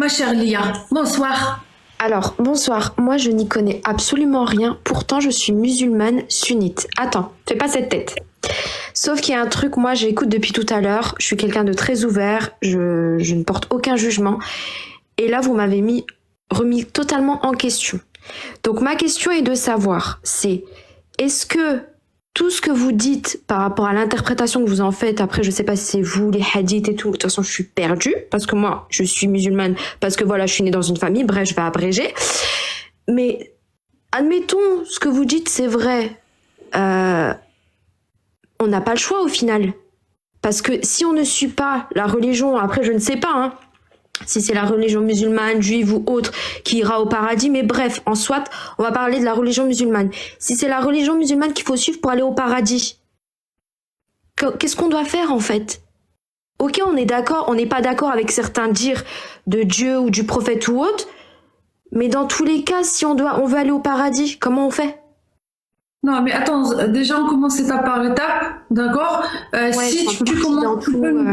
chère Lia. Bonsoir. Alors, bonsoir. Moi, je n'y connais absolument rien. Pourtant, je suis musulmane sunnite. Attends, fais pas cette tête. Sauf qu'il y a un truc, moi, j'écoute depuis tout à l'heure. Je suis quelqu'un de très ouvert. Je ne porte aucun jugement. Et là, vous m'avez remis totalement en question. Donc, ma question est de savoir, est-ce que tout ce que vous dites par rapport à l'interprétation que vous en faites, après, je sais pas si c'est vous, les hadiths et tout, de toute façon, je suis perdue, parce que moi, je suis musulmane, parce que voilà, je suis née dans une famille, bref, je vais abréger. Mais, admettons, ce que vous dites, c'est vrai. On n'a pas le choix, au final. Parce que si on ne suit pas la religion, après, je ne sais pas, hein, si c'est la religion musulmane, juive ou autre qui ira au paradis, mais bref, en soit, on va parler de la religion musulmane. Si c'est la religion musulmane qu'il faut suivre pour aller au paradis, qu'est-ce qu'on doit faire en fait? Ok, on est d'accord, on n'est pas d'accord avec certains dires de Dieu ou du prophète ou autre, mais dans tous les cas, si on veut aller au paradis, comment on fait? Non, mais attends, déjà on commence étape par étape, d'accord? Si tu peux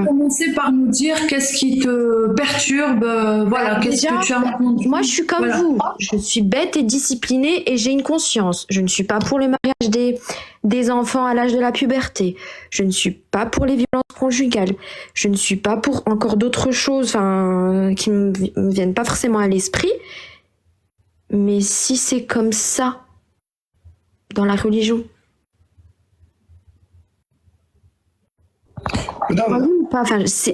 commencer par nous dire qu'est-ce qui te perturbe, voilà, qu'est-ce que tu as entendu. Moi, je suis comme vous, je suis bête et disciplinée et j'ai une conscience. Je ne suis pas pour le mariage des enfants à l'âge de la puberté. Je ne suis pas pour les violences conjugales. Je ne suis pas pour encore d'autres choses, qui me viennent pas forcément à l'esprit. Mais si c'est comme ça dans la religion.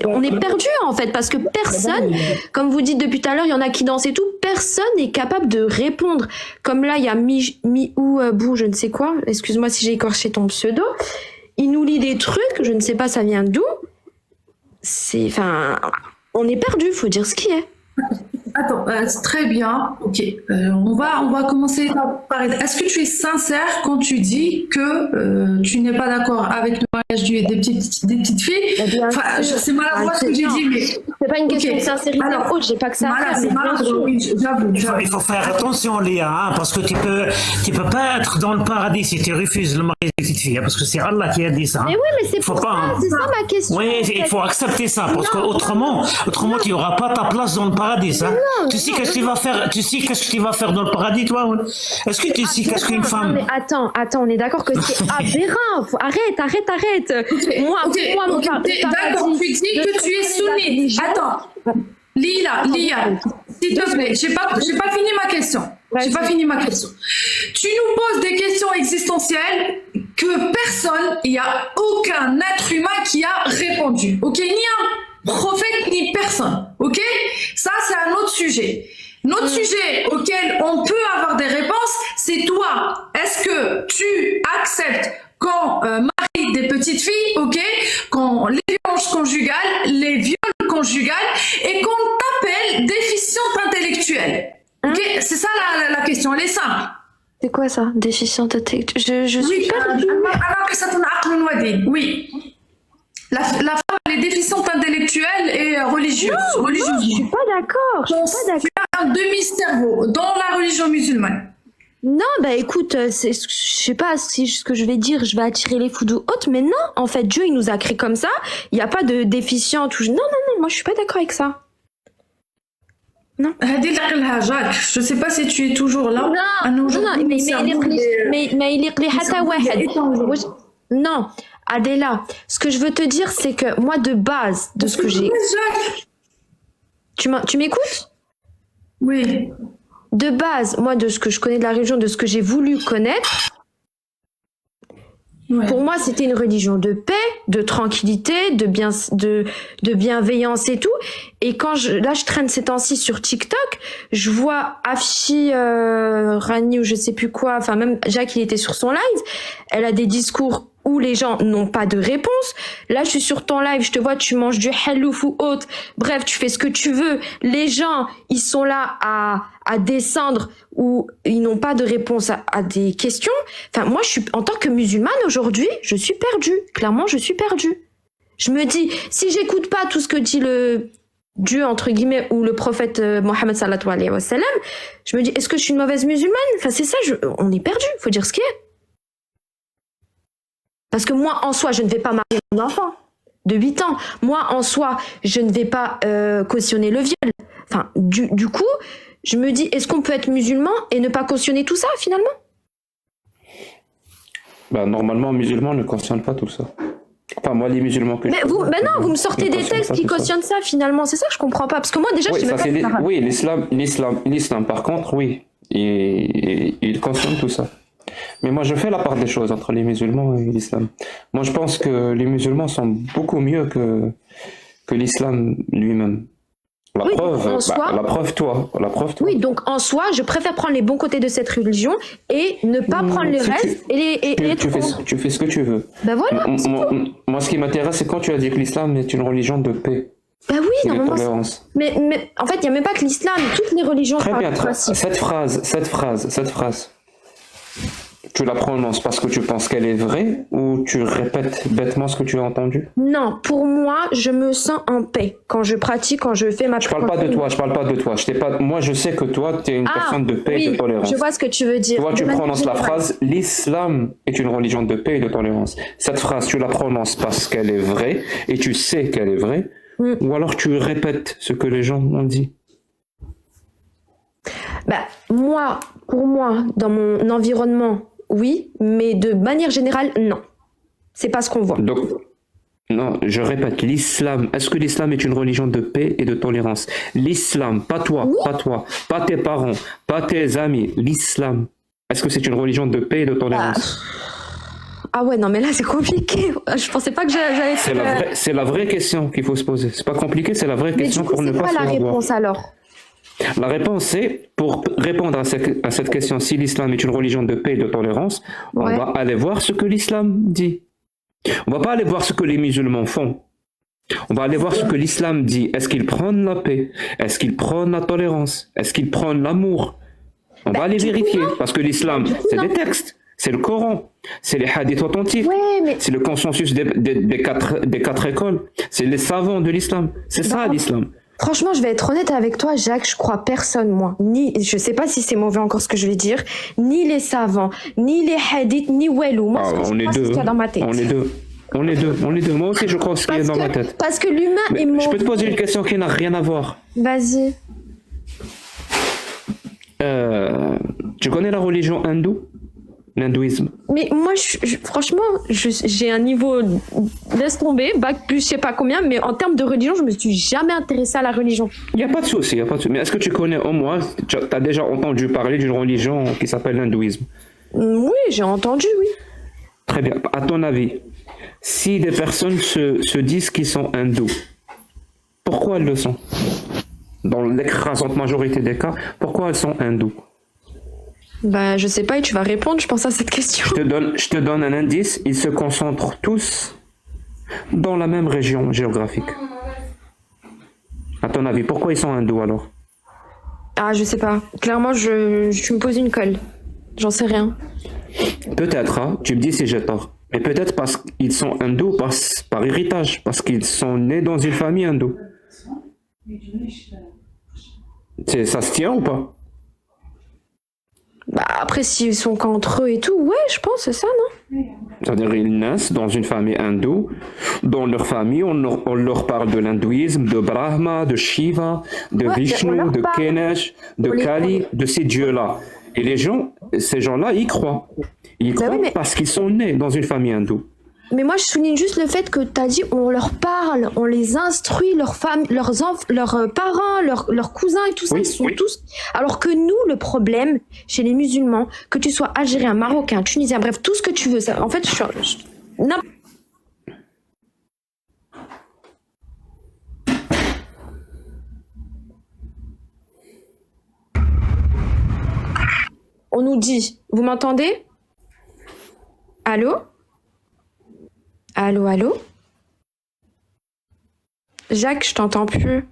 On est perdu en fait parce que personne, comme vous dites depuis tout à l'heure, il y en a qui dansent et tout, personne n'est capable de répondre. Comme là, il y a Bou, je ne sais quoi, excuse-moi si j'ai écorché ton pseudo, il nous lit des trucs, je ne sais pas ça vient d'où. On est perdu, faut dire ce qui est. Attends, très bien, ok. On va commencer par... Est-ce que tu es sincère quand tu dis que tu n'es pas d'accord avec le mariage des petites filles? C'est maladroit ce que j'ai dit, mais... C'est pas une question de sincérité. J'ai pas que ça à faire. C'est maladroit, oui, j'avoue. Il faut faire attention, Léa, hein, parce que tu peux pas être dans le paradis si tu refuses le mariage des petites filles, hein, parce que c'est Allah qui a dit ça. Hein. Mais oui, mais c'est pour ça, c'est ça ma question. Oui, il faut accepter ça, parce qu'autrement, tu n'auras pas ta place dans le paradis. Hein. Tu sais qu'est-ce que tu vas faire? Tu sais qu'est-ce que tu vas faire dans le paradis, toi? Est-ce que tu sais qu'est-ce qu'une femme? Mais attends, on est d'accord que c'est aberrant. Arrête. Okay. Moi, d'accord, tu dis que tu es sunnite. Attends, Lia, s'il te plaît, j'ai pas fini ma question. Tu nous poses des questions existentielles que personne, il n'y a aucun être humain qui a répondu. Ok, ni un prophète ni personne. Ok, ça c'est un autre sujet. Notre sujet auquel on peut avoir des réponses, c'est toi. Est-ce que tu acceptes qu'on marie des petites filles, ok, qu'on les violences conjugales, les viols conjugales, et qu'on t'appelle déficiente intellectuelle? Ok, c'est ça la question, elle est simple. C'est quoi ça, déficiente intellectuelle? Je suis perdue. Alors que ça t'en a oui. La femme, elle est déficiente intellectuelle et religieuse. Non, je suis pas d'accord. Tu as un demi-cerveau dans la religion musulmane. Non, écoute, je sais pas si ce que je vais dire, je vais attirer les foudres ou autre, mais non, en fait, Dieu, il nous a créé comme ça, il n'y a pas de déficiente ou... Non, moi, je suis pas d'accord avec ça. Non. Je sais pas si tu es toujours là. Non, Adela, ce que je veux te dire, c'est que moi, de base, de ce que j'ai... Tu m'écoutes? Oui. De base, moi, de ce que je connais de la religion, de ce que j'ai voulu connaître, pour moi, c'était une religion de paix, de tranquillité, de bienveillance et tout. Et quand je traîne ces temps-ci sur TikTok, je vois Afshi Rani ou je sais plus quoi, enfin même Jacques, il était sur son live, elle a des discours où les gens n'ont pas de réponse. Là, je suis sur ton live, je te vois, tu manges du halouf ou autre. Bref, tu fais ce que tu veux. Les gens, ils sont là à descendre ou ils n'ont pas de réponse à des questions. Enfin, moi, en tant que musulmane aujourd'hui, je suis perdue. Clairement, je suis perdue. Je me dis, si j'écoute pas tout ce que dit le Dieu, entre guillemets, ou le prophète Mohammed sallallahu alayhi wa sallam, je me dis, est-ce que je suis une mauvaise musulmane? Enfin, c'est ça, on est perdu. Faut dire ce qui est. Parce que moi, en soi, je ne vais pas marier mon enfant de 8 ans. Moi, en soi, je ne vais pas cautionner le viol. Enfin, du coup, je me dis, est-ce qu'on peut être musulman et ne pas cautionner tout ça finalement? Bah, normalement, un musulman ne cautionne pas tout ça. Enfin, moi, les musulmans que Mais je vous, connais, non, vous me sortez ne des cautionnent textes pas qui tout ça. cautionnent ça finalement. C'est ça que je comprends pas. Parce que moi, déjà, Oui, je sais ça, même pas c'est si l'arabe. oui, l'islam, par contre, oui, il cautionne tout ça. Mais moi, je fais la part des choses entre les musulmans et l'islam. Moi, je pense que les musulmans sont beaucoup mieux que l'islam lui-même. La Oui, preuve, en soi- la preuve, toi. Oui, donc en soi, je préfère prendre les bons côtés de cette religion et ne pas prendre le si reste et Tu, être tu fais, contre. tu fais ce que tu veux. Ben voilà. Moi, ce qui m'intéresse, c'est quand tu as dit que l'islam est une religion de paix Ben oui, et de normalement. tolérance. Mais en fait, il n'y a même pas que l'islam. Toutes les religions Très parlent bien, de principe. cette phrase, tu la prononces parce que tu penses qu'elle est vraie ou tu répètes bêtement ce que tu as entendu? Non, pour moi, je me sens en paix quand je pratique, quand je fais ma. Je parle pas de toi. Je t'ai pas. Moi, je sais que toi, tu es une personne de paix et de oui, tolérance. je vois ce que tu veux dire. Toi, tu De manière prononces la générale. phrase l'islam est une religion de paix et de tolérance. Cette phrase, tu la prononces parce qu'elle est vraie et tu sais qu'elle est vraie, ou alors tu répètes ce que les gens ont dit. Bah, pour moi, dans mon environnement, oui, mais de manière générale, non. C'est pas ce qu'on voit. Donc, non, je répète, l'islam. Est-ce que l'islam est une religion de paix et de tolérance? L'islam, pas toi, pas tes parents, pas tes amis. L'islam. Est-ce que c'est une religion de paix et de tolérance? Ah ouais, non, mais là, c'est compliqué. Je pensais pas que j'allais... C'est la vraie question qu'il faut se poser. C'est pas compliqué, c'est la vraie Mais question du coup, pour ne c'est pas quoi se la faire avoir. réponse alors? La réponse c'est, pour répondre à cette question, si l'islam est une religion de paix et de tolérance, on Ouais. va aller voir ce que l'islam dit. On va pas aller voir ce que les musulmans font. On va aller voir ce que l'islam dit. Est-ce qu'ils prônent la paix? Est-ce qu'ils prônent la tolérance? Est-ce qu'ils prônent l'amour? On va aller du coup, vérifier, non. parce que l'islam, c'est non. des textes, c'est le Coran, c'est les hadiths authentiques, Ouais, mais... c'est le consensus des quatre écoles, c'est les savants de l'islam. C'est ça l'islam. Franchement, je vais être honnête avec toi, Jacques, je crois personne, moi. Je sais pas si c'est mauvais encore ce que je vais dire, ni les savants, ni les hadiths, ni Walou. Moi, ce que je crois, c'est ce qu'il y a dans ma tête. On est deux. Moi aussi, je crois ce qu'il y a dans ma tête. Parce que l'humain Mais est mauvais. je peux te poser une question qui n'a rien à voir. Vas-y. Tu connais la religion hindoue? L'hindouisme. Mais moi, franchement, j'ai un niveau, laisse tomber, bac plus je sais pas combien, mais en termes de religion, je me suis jamais intéressée à la religion. Il n'y a pas de souci, Mais est-ce que tu connais au moins, tu as déjà entendu parler d'une religion qui s'appelle l'hindouisme? Oui, j'ai entendu, oui. Très bien. À ton avis, si des personnes se disent qu'ils sont hindous, pourquoi elles le sont? Dans l'écrasante majorité des cas, pourquoi elles sont hindous? Bah, je sais pas, et tu vas répondre, je pense, à cette question. Je te donne un indice, ils se concentrent tous dans la même région géographique. À ton avis, pourquoi ils sont hindous alors? Ah, je sais pas. Clairement, tu me poses une colle. J'en sais rien. Peut-être, hein, tu me dis si j'ai tort. Mais peut-être parce qu'ils sont hindous par héritage, parce qu'ils sont nés dans une famille hindoue. Ça se tient ou pas? Bah, après, s'ils sont qu'entre eux et tout, ouais, je pense, c'est ça, non? C'est-à-dire ils naissent dans une famille hindoue. Dans leur famille, on leur parle de l'hindouisme, de Brahma, de Shiva, de Ouais, on Vishnu, leur de parle. Ganesh, de On les Kali, connaît. de ces dieux-là. Et ces gens-là, ils croient. Ils Bah croient oui, mais- parce qu'ils sont nés dans une famille hindoue. Mais moi, je souligne juste le fait que t'as dit, on leur parle, on les instruit, leurs femmes, leurs parents, leurs cousins et tout ça, Oui, ils sont oui. tous. Alors que nous, le problème, chez les musulmans, que tu sois algérien, marocain, tunisien, bref, tout ce que tu veux, ça, en fait, on nous dit, vous m'entendez? Allô? Allô? Jacques, je t'entends plus.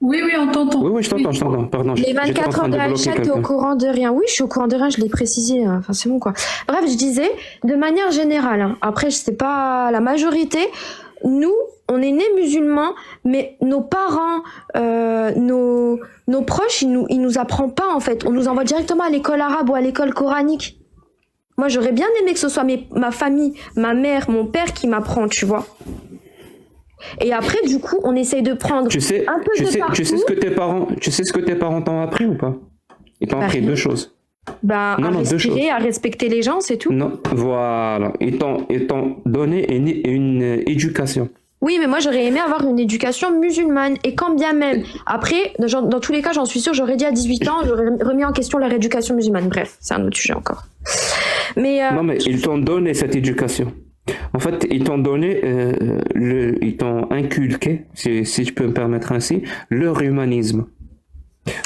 Oui, on t'entend. Oui, je t'entends. Pardon, Les j'étais en 24 train heures de bloquer Aïcha, t'es au quelqu'un. courant de rien. Oui, je suis au courant de rien, je l'ai précisé. Enfin, c'est bon, quoi. Bref, je disais, de manière générale, hein, après, c'est pas la majorité, nous, on est nés musulmans, mais nos parents, nos proches, ils nous apprennent pas, en fait. On nous envoie directement à l'école arabe ou à l'école coranique. Moi, j'aurais bien aimé que ce soit ma famille, ma mère, mon père qui m'apprend, tu vois. Et après, du coup, on essaye de prendre Tu sais, un peu tu de sais, partout. tu sais ce que tes parents t'ont appris ou pas? Ils t'ont appris rien. deux choses. Bah, Non, à non, deux respirer, choses. à respecter les gens, c'est tout. Non, voilà. Ils t'ont donné une éducation. Oui, mais moi, j'aurais aimé avoir une éducation musulmane. Et quand bien même, après, dans tous les cas, j'en suis sûre, j'aurais dit à 18 ans, j'aurais remis en question leur éducation musulmane. Bref, c'est un autre sujet encore. Mais, Non, mais ils t'ont donné cette éducation. En fait, ils t'ont donné, ils t'ont inculqué, si je peux me permettre ainsi, leur humanisme,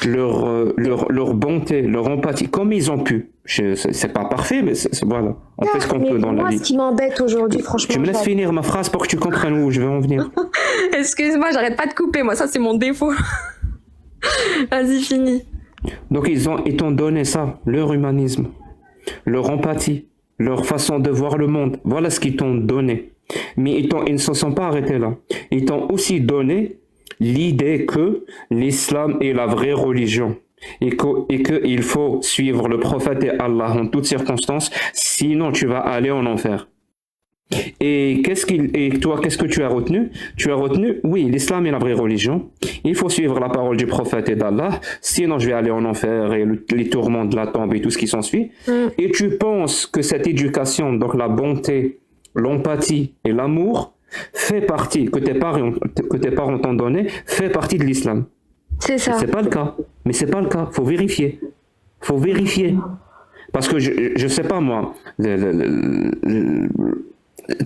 leur bonté, leur empathie, comme ils ont pu. C'est pas parfait, mais voilà. On fait ce qu'on mais peut dans moi, la vie. ce qui m'embête aujourd'hui, franchement. Tu me laisses finir ma phrase pour que tu comprennes où je veux en venir. Excuse-moi, j'arrête pas de couper. Moi, ça, c'est mon défaut. Vas-y, finis. Donc ils t'ont donné ça, leur humanisme, leur empathie, leur façon de voir le monde. Voilà ce qu'ils t'ont donné. Mais ils ne se sont pas arrêtés là. Ils t'ont aussi donné l'idée que l'islam est la vraie religion et qu'il faut suivre le prophète et Allah en toutes circonstances, sinon tu vas aller en enfer. Et toi, qu'est-ce que tu as retenu? Tu as retenu, oui, l'islam est la vraie religion. Il faut suivre la parole du prophète et d'Allah, sinon je vais aller en enfer et les tourments de la tombe et tout ce qui s'ensuit. Et tu penses que cette éducation, donc la bonté, l'empathie et l'amour, fait partie, que tes parents t'ont donné, fait partie de l'islam. C'est ça. C'est pas le cas. Mais c'est pas le cas. Faut vérifier. Faut vérifier. Parce que je sais pas moi.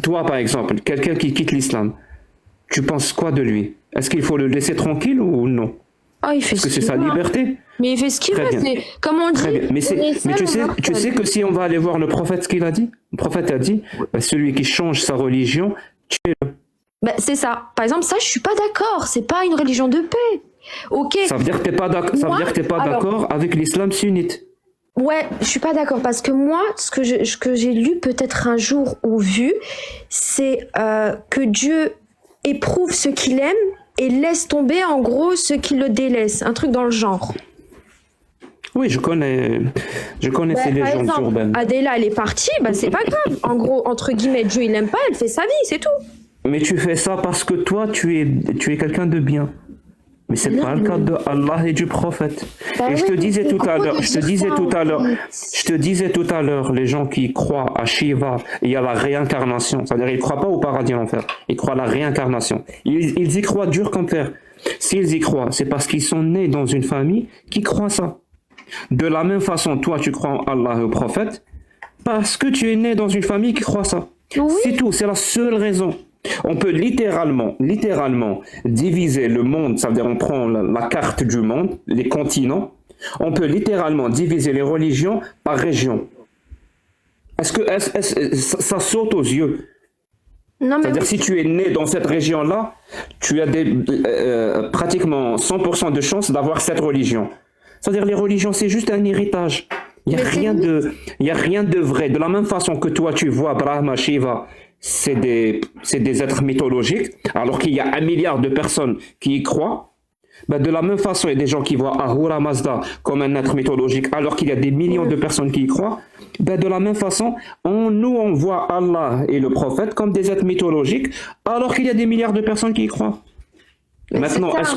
Toi, par exemple, quelqu'un qui quitte l'islam, tu penses quoi de lui? Est-ce qu'il faut le laisser tranquille ou non? Oh, il fait Parce que ce c'est qu'il sa veut. liberté. Mais il fait ce qu'il Très veut. bien. C'est comme on dit. Très bien. Mais tu sais que si on va aller voir le prophète, ce qu'il a dit, le prophète a dit, bah, celui qui change sa religion, tuez-le. Bah, c'est ça. Par exemple, ça, je suis pas d'accord. C'est pas une religion de paix. Ok. Ça veut dire que t'es pas d'accord. Ça veut dire que t'es pas Alors- d'accord avec l'islam sunnite. Ouais, je suis pas d'accord parce que moi, ce que j'ai lu peut-être un jour ou vu, c'est que Dieu éprouve ce qu'il aime et laisse tomber en gros ce qui le délaisse, un truc dans le genre. Oui, je connais ces Par légendes exemple, urbaines. Adela, elle est partie, bah c'est pas grave. En gros, entre guillemets, Dieu il aime pas, elle fait sa vie, c'est tout. Mais tu fais ça parce que toi, tu es quelqu'un de bien. Mais c'est Non, pas le cas de Allah et du prophète. Bah Et je te oui, disais mais tout à pourquoi l'heure, tu dis ça, en fait je te disais tout à l'heure, les gens qui croient à Shiva et à la réincarnation, c'est-à-dire ils croient pas au paradis et à l'enfer, ils croient à la réincarnation. Ils y croient dur comme fer. S'ils y croient, c'est parce qu'ils sont nés dans une famille qui croit ça. De la même façon, toi, tu crois en Allah et au prophète parce que tu es né dans une famille qui croit ça. Oui. C'est tout, c'est la seule raison. On peut littéralement diviser le monde, ça veut dire on prend la carte du monde, les continents, on peut littéralement diviser les religions par région. Ça saute aux yeux? Non mais C'est-à-dire oui. si tu es né dans cette région-là, tu as pratiquement 100% de chances d'avoir cette religion. C'est-à-dire les religions, c'est juste un héritage. Il n'y a rien de vrai. De la même façon que toi, tu vois Brahma, Shiva, c'est des êtres mythologiques, alors qu'il y a 1 milliard de personnes qui y croient. Ben de la même façon, il y a des gens qui voient Ahura Mazda comme un être mythologique, alors qu'il y a des millions de personnes qui y croient. Ben de la même façon, on voit Allah et le prophète comme des êtres mythologiques, alors qu'il y a des milliards de personnes qui y croient. Mais Maintenant, c'est ça.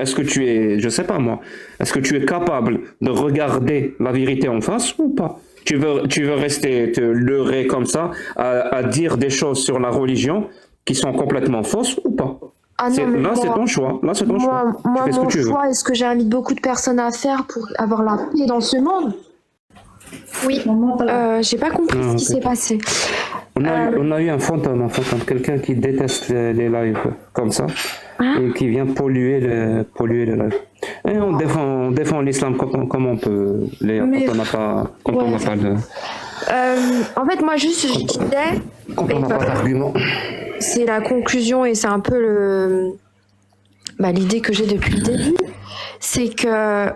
est-ce que tu es, je sais pas moi, est-ce que tu es capable de regarder la vérité en face ou pas? Tu veux rester te leurrer comme ça à dire des choses sur la religion qui sont complètement fausses ou pas? Ah non, mais C'est ton choix. Là, c'est ton choix. Tu Moi, fais ce que mon tu veux. choix, et ce que j'invite beaucoup de personnes à faire pour avoir la paix dans ce monde. Oui, j'ai pas compris ce qui s'est passé. On a eu un fantôme, quelqu'un qui déteste les lives comme ça et qui vient polluer le live. Et on défend l'islam comme on peut, quand on n'a pas de... En fait, moi, juste, je disais, Quand on n'a pas d'argument. c'est la conclusion et c'est un peu l'idée que j'ai depuis le début, c'est que,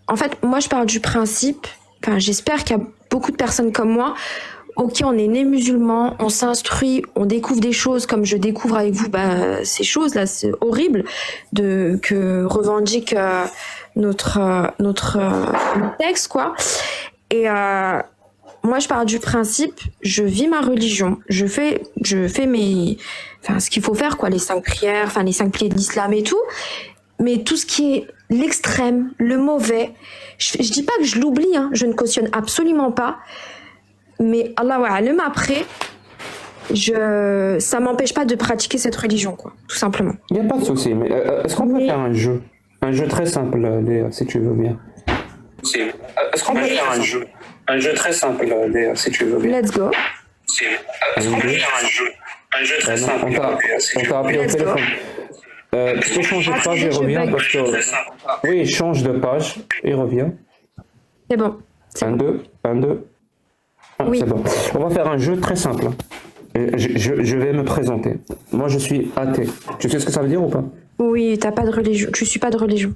en fait, moi, je parle du principe, enfin, j'espère qu'il y a beaucoup de personnes comme moi. Ok, on est né musulman, on s'instruit, on découvre des choses comme je découvre avec vous, ces choses-là, c'est horrible que revendique notre texte, quoi. Et moi, je pars du principe, je vis ma religion, je fais ce qu'il faut faire, quoi, les 5 prières, enfin, les 5 piliers de l'islam et tout. Mais tout ce qui est l'extrême, le mauvais, je dis pas que je l'oublie, hein, je ne cautionne absolument pas. Mais Allah wa alam, après, ça m'empêche pas de pratiquer cette religion, quoi, tout simplement. Il n'y a pas de souci, mais est-ce qu'on peut faire un jeu? Un jeu très simple, Léa, si tu veux bien. Est-ce qu'on peut faire un jeu? Un jeu très simple, Léa, si tu veux bien. Let's go. Est-ce qu'on peut faire un jeu très simple? On t'a appelé au téléphone. Tu peux changer de page et reviens parce que... Oui, change de page et reviens. C'est bon. 1, 2, 1, 2. Oui. C'est bon. On va faire un jeu très simple. Je vais me présenter. Moi, je suis athée. Tu sais ce que ça veut dire ou pas? Oui, t'as pas de religion. Tu suis pas de religion.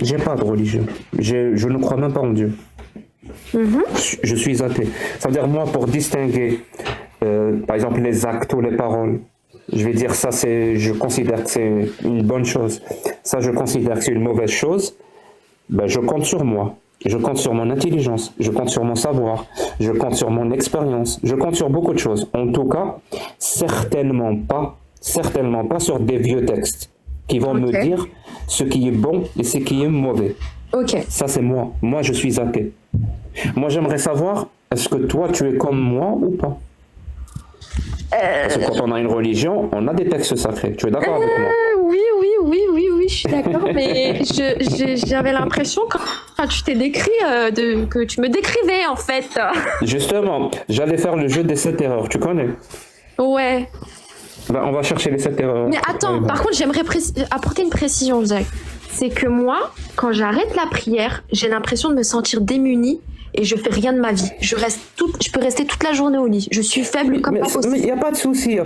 J'ai pas de religion. Je ne crois même pas en Dieu. Je suis athée. Ça veut dire, moi, pour distinguer, par exemple, les actes ou les paroles, je vais dire ça, je considère que c'est une bonne chose. Ça, je considère que c'est une mauvaise chose. Ben, je compte sur moi. Je compte sur mon intelligence, je compte sur mon savoir, je compte sur mon expérience, je compte sur beaucoup de choses. En tout cas, certainement pas sur des vieux textes qui vont me dire ce qui est bon et ce qui est mauvais. Ok. Ça, c'est moi. Moi, je suis athée. Moi, j'aimerais savoir, est-ce que toi, tu es comme moi ou pas? Parce que quand on a une religion, on a des textes sacrés. Tu es d'accord avec moi? Oui, je suis d'accord, mais j'avais l'impression quand tu t'es décrit, que tu me décrivais en fait. Justement, j'allais faire le jeu des 7 erreurs, tu connais? Ouais. Ben, on va chercher les 7 erreurs. Mais attends, par contre, j'aimerais apporter une précision, Jack. C'est que moi, quand j'arrête la prière, j'ai l'impression de me sentir démunie et je fais rien de ma vie. Je peux rester toute la journée au lit. Je suis faible comme pas possible. Mais il n'y a pas de souci.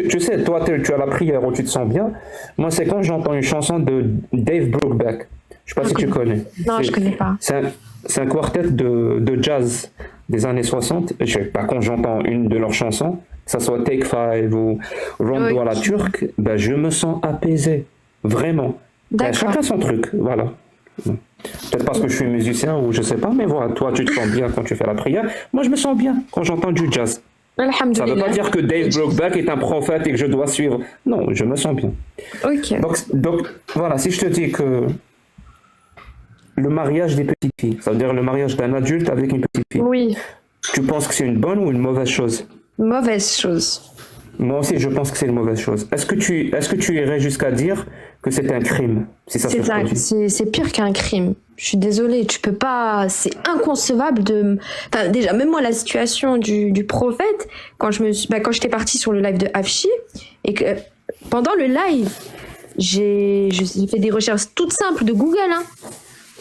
Tu sais, toi, tu as la prière où tu te sens bien. Moi, c'est quand j'entends une chanson de Dave Brubeck. Je ne sais pas si tu connais. Non, je ne connais pas. C'est un quartet de jazz des années 60. Quand j'entends une de leurs chansons, que ce soit Take 5 ou Rondo à la turque, ben, je me sens apaisé. Vraiment. Ben, chacun son truc. Voilà. Peut-être parce que je suis musicien ou je sais pas, mais voilà, toi tu te sens bien quand tu fais la prière. Moi je me sens bien quand j'entends du jazz. Ça ne veut pas dire que Dave Brubeck est un prophète et que je dois suivre. Non, je me sens bien. Ok. Donc voilà, si je te dis que le mariage des petites filles, ça veut dire le mariage d'un adulte avec une petite fille. Oui. Tu penses que c'est une bonne ou une mauvaise chose? Mauvaise chose. Moi aussi, je pense que c'est une mauvaise chose. Est-ce que tu irais jusqu'à dire que c'est un crime si ça se produit? C'est pire qu'un crime. Je suis désolée, tu peux pas. C'est inconcevable de. Enfin, déjà, même moi, la situation du prophète, quand j'étais partie sur le live de Afshi et que pendant le live, j'ai fait des recherches toutes simples de Google. Hein,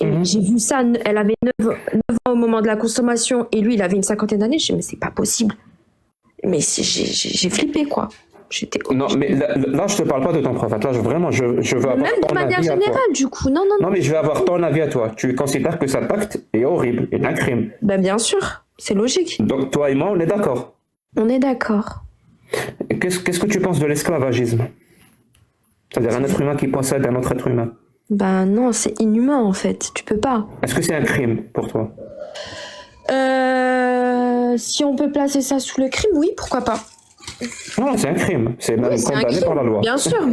et j'ai vu ça. Elle avait 9 ans au moment de la consommation et lui, il avait une 50aine d'années. Je me suis dit, mais c'est pas possible. Mais j'ai flippé, quoi. Non, mais là, je te parle pas de ton prophète. Là, vraiment, je veux avoir même ton de manière avis à toi. générale, du coup. Non, mais je veux avoir ton avis à toi. Tu considères que cet acte est horrible, est un crime? Ben, bien sûr, c'est logique. Donc, toi et moi, on est d'accord? On est d'accord. Qu'est-ce que tu penses de l'esclavagisme? C'est-à-dire un être humain qui possède un autre être humain? Ben non, c'est inhumain, en fait. Tu peux pas. Est-ce que c'est un crime pour toi? Si on peut placer ça sous le crime, oui, pourquoi pas. Non, c'est un crime. C'est même condamné par la loi. Bien sûr,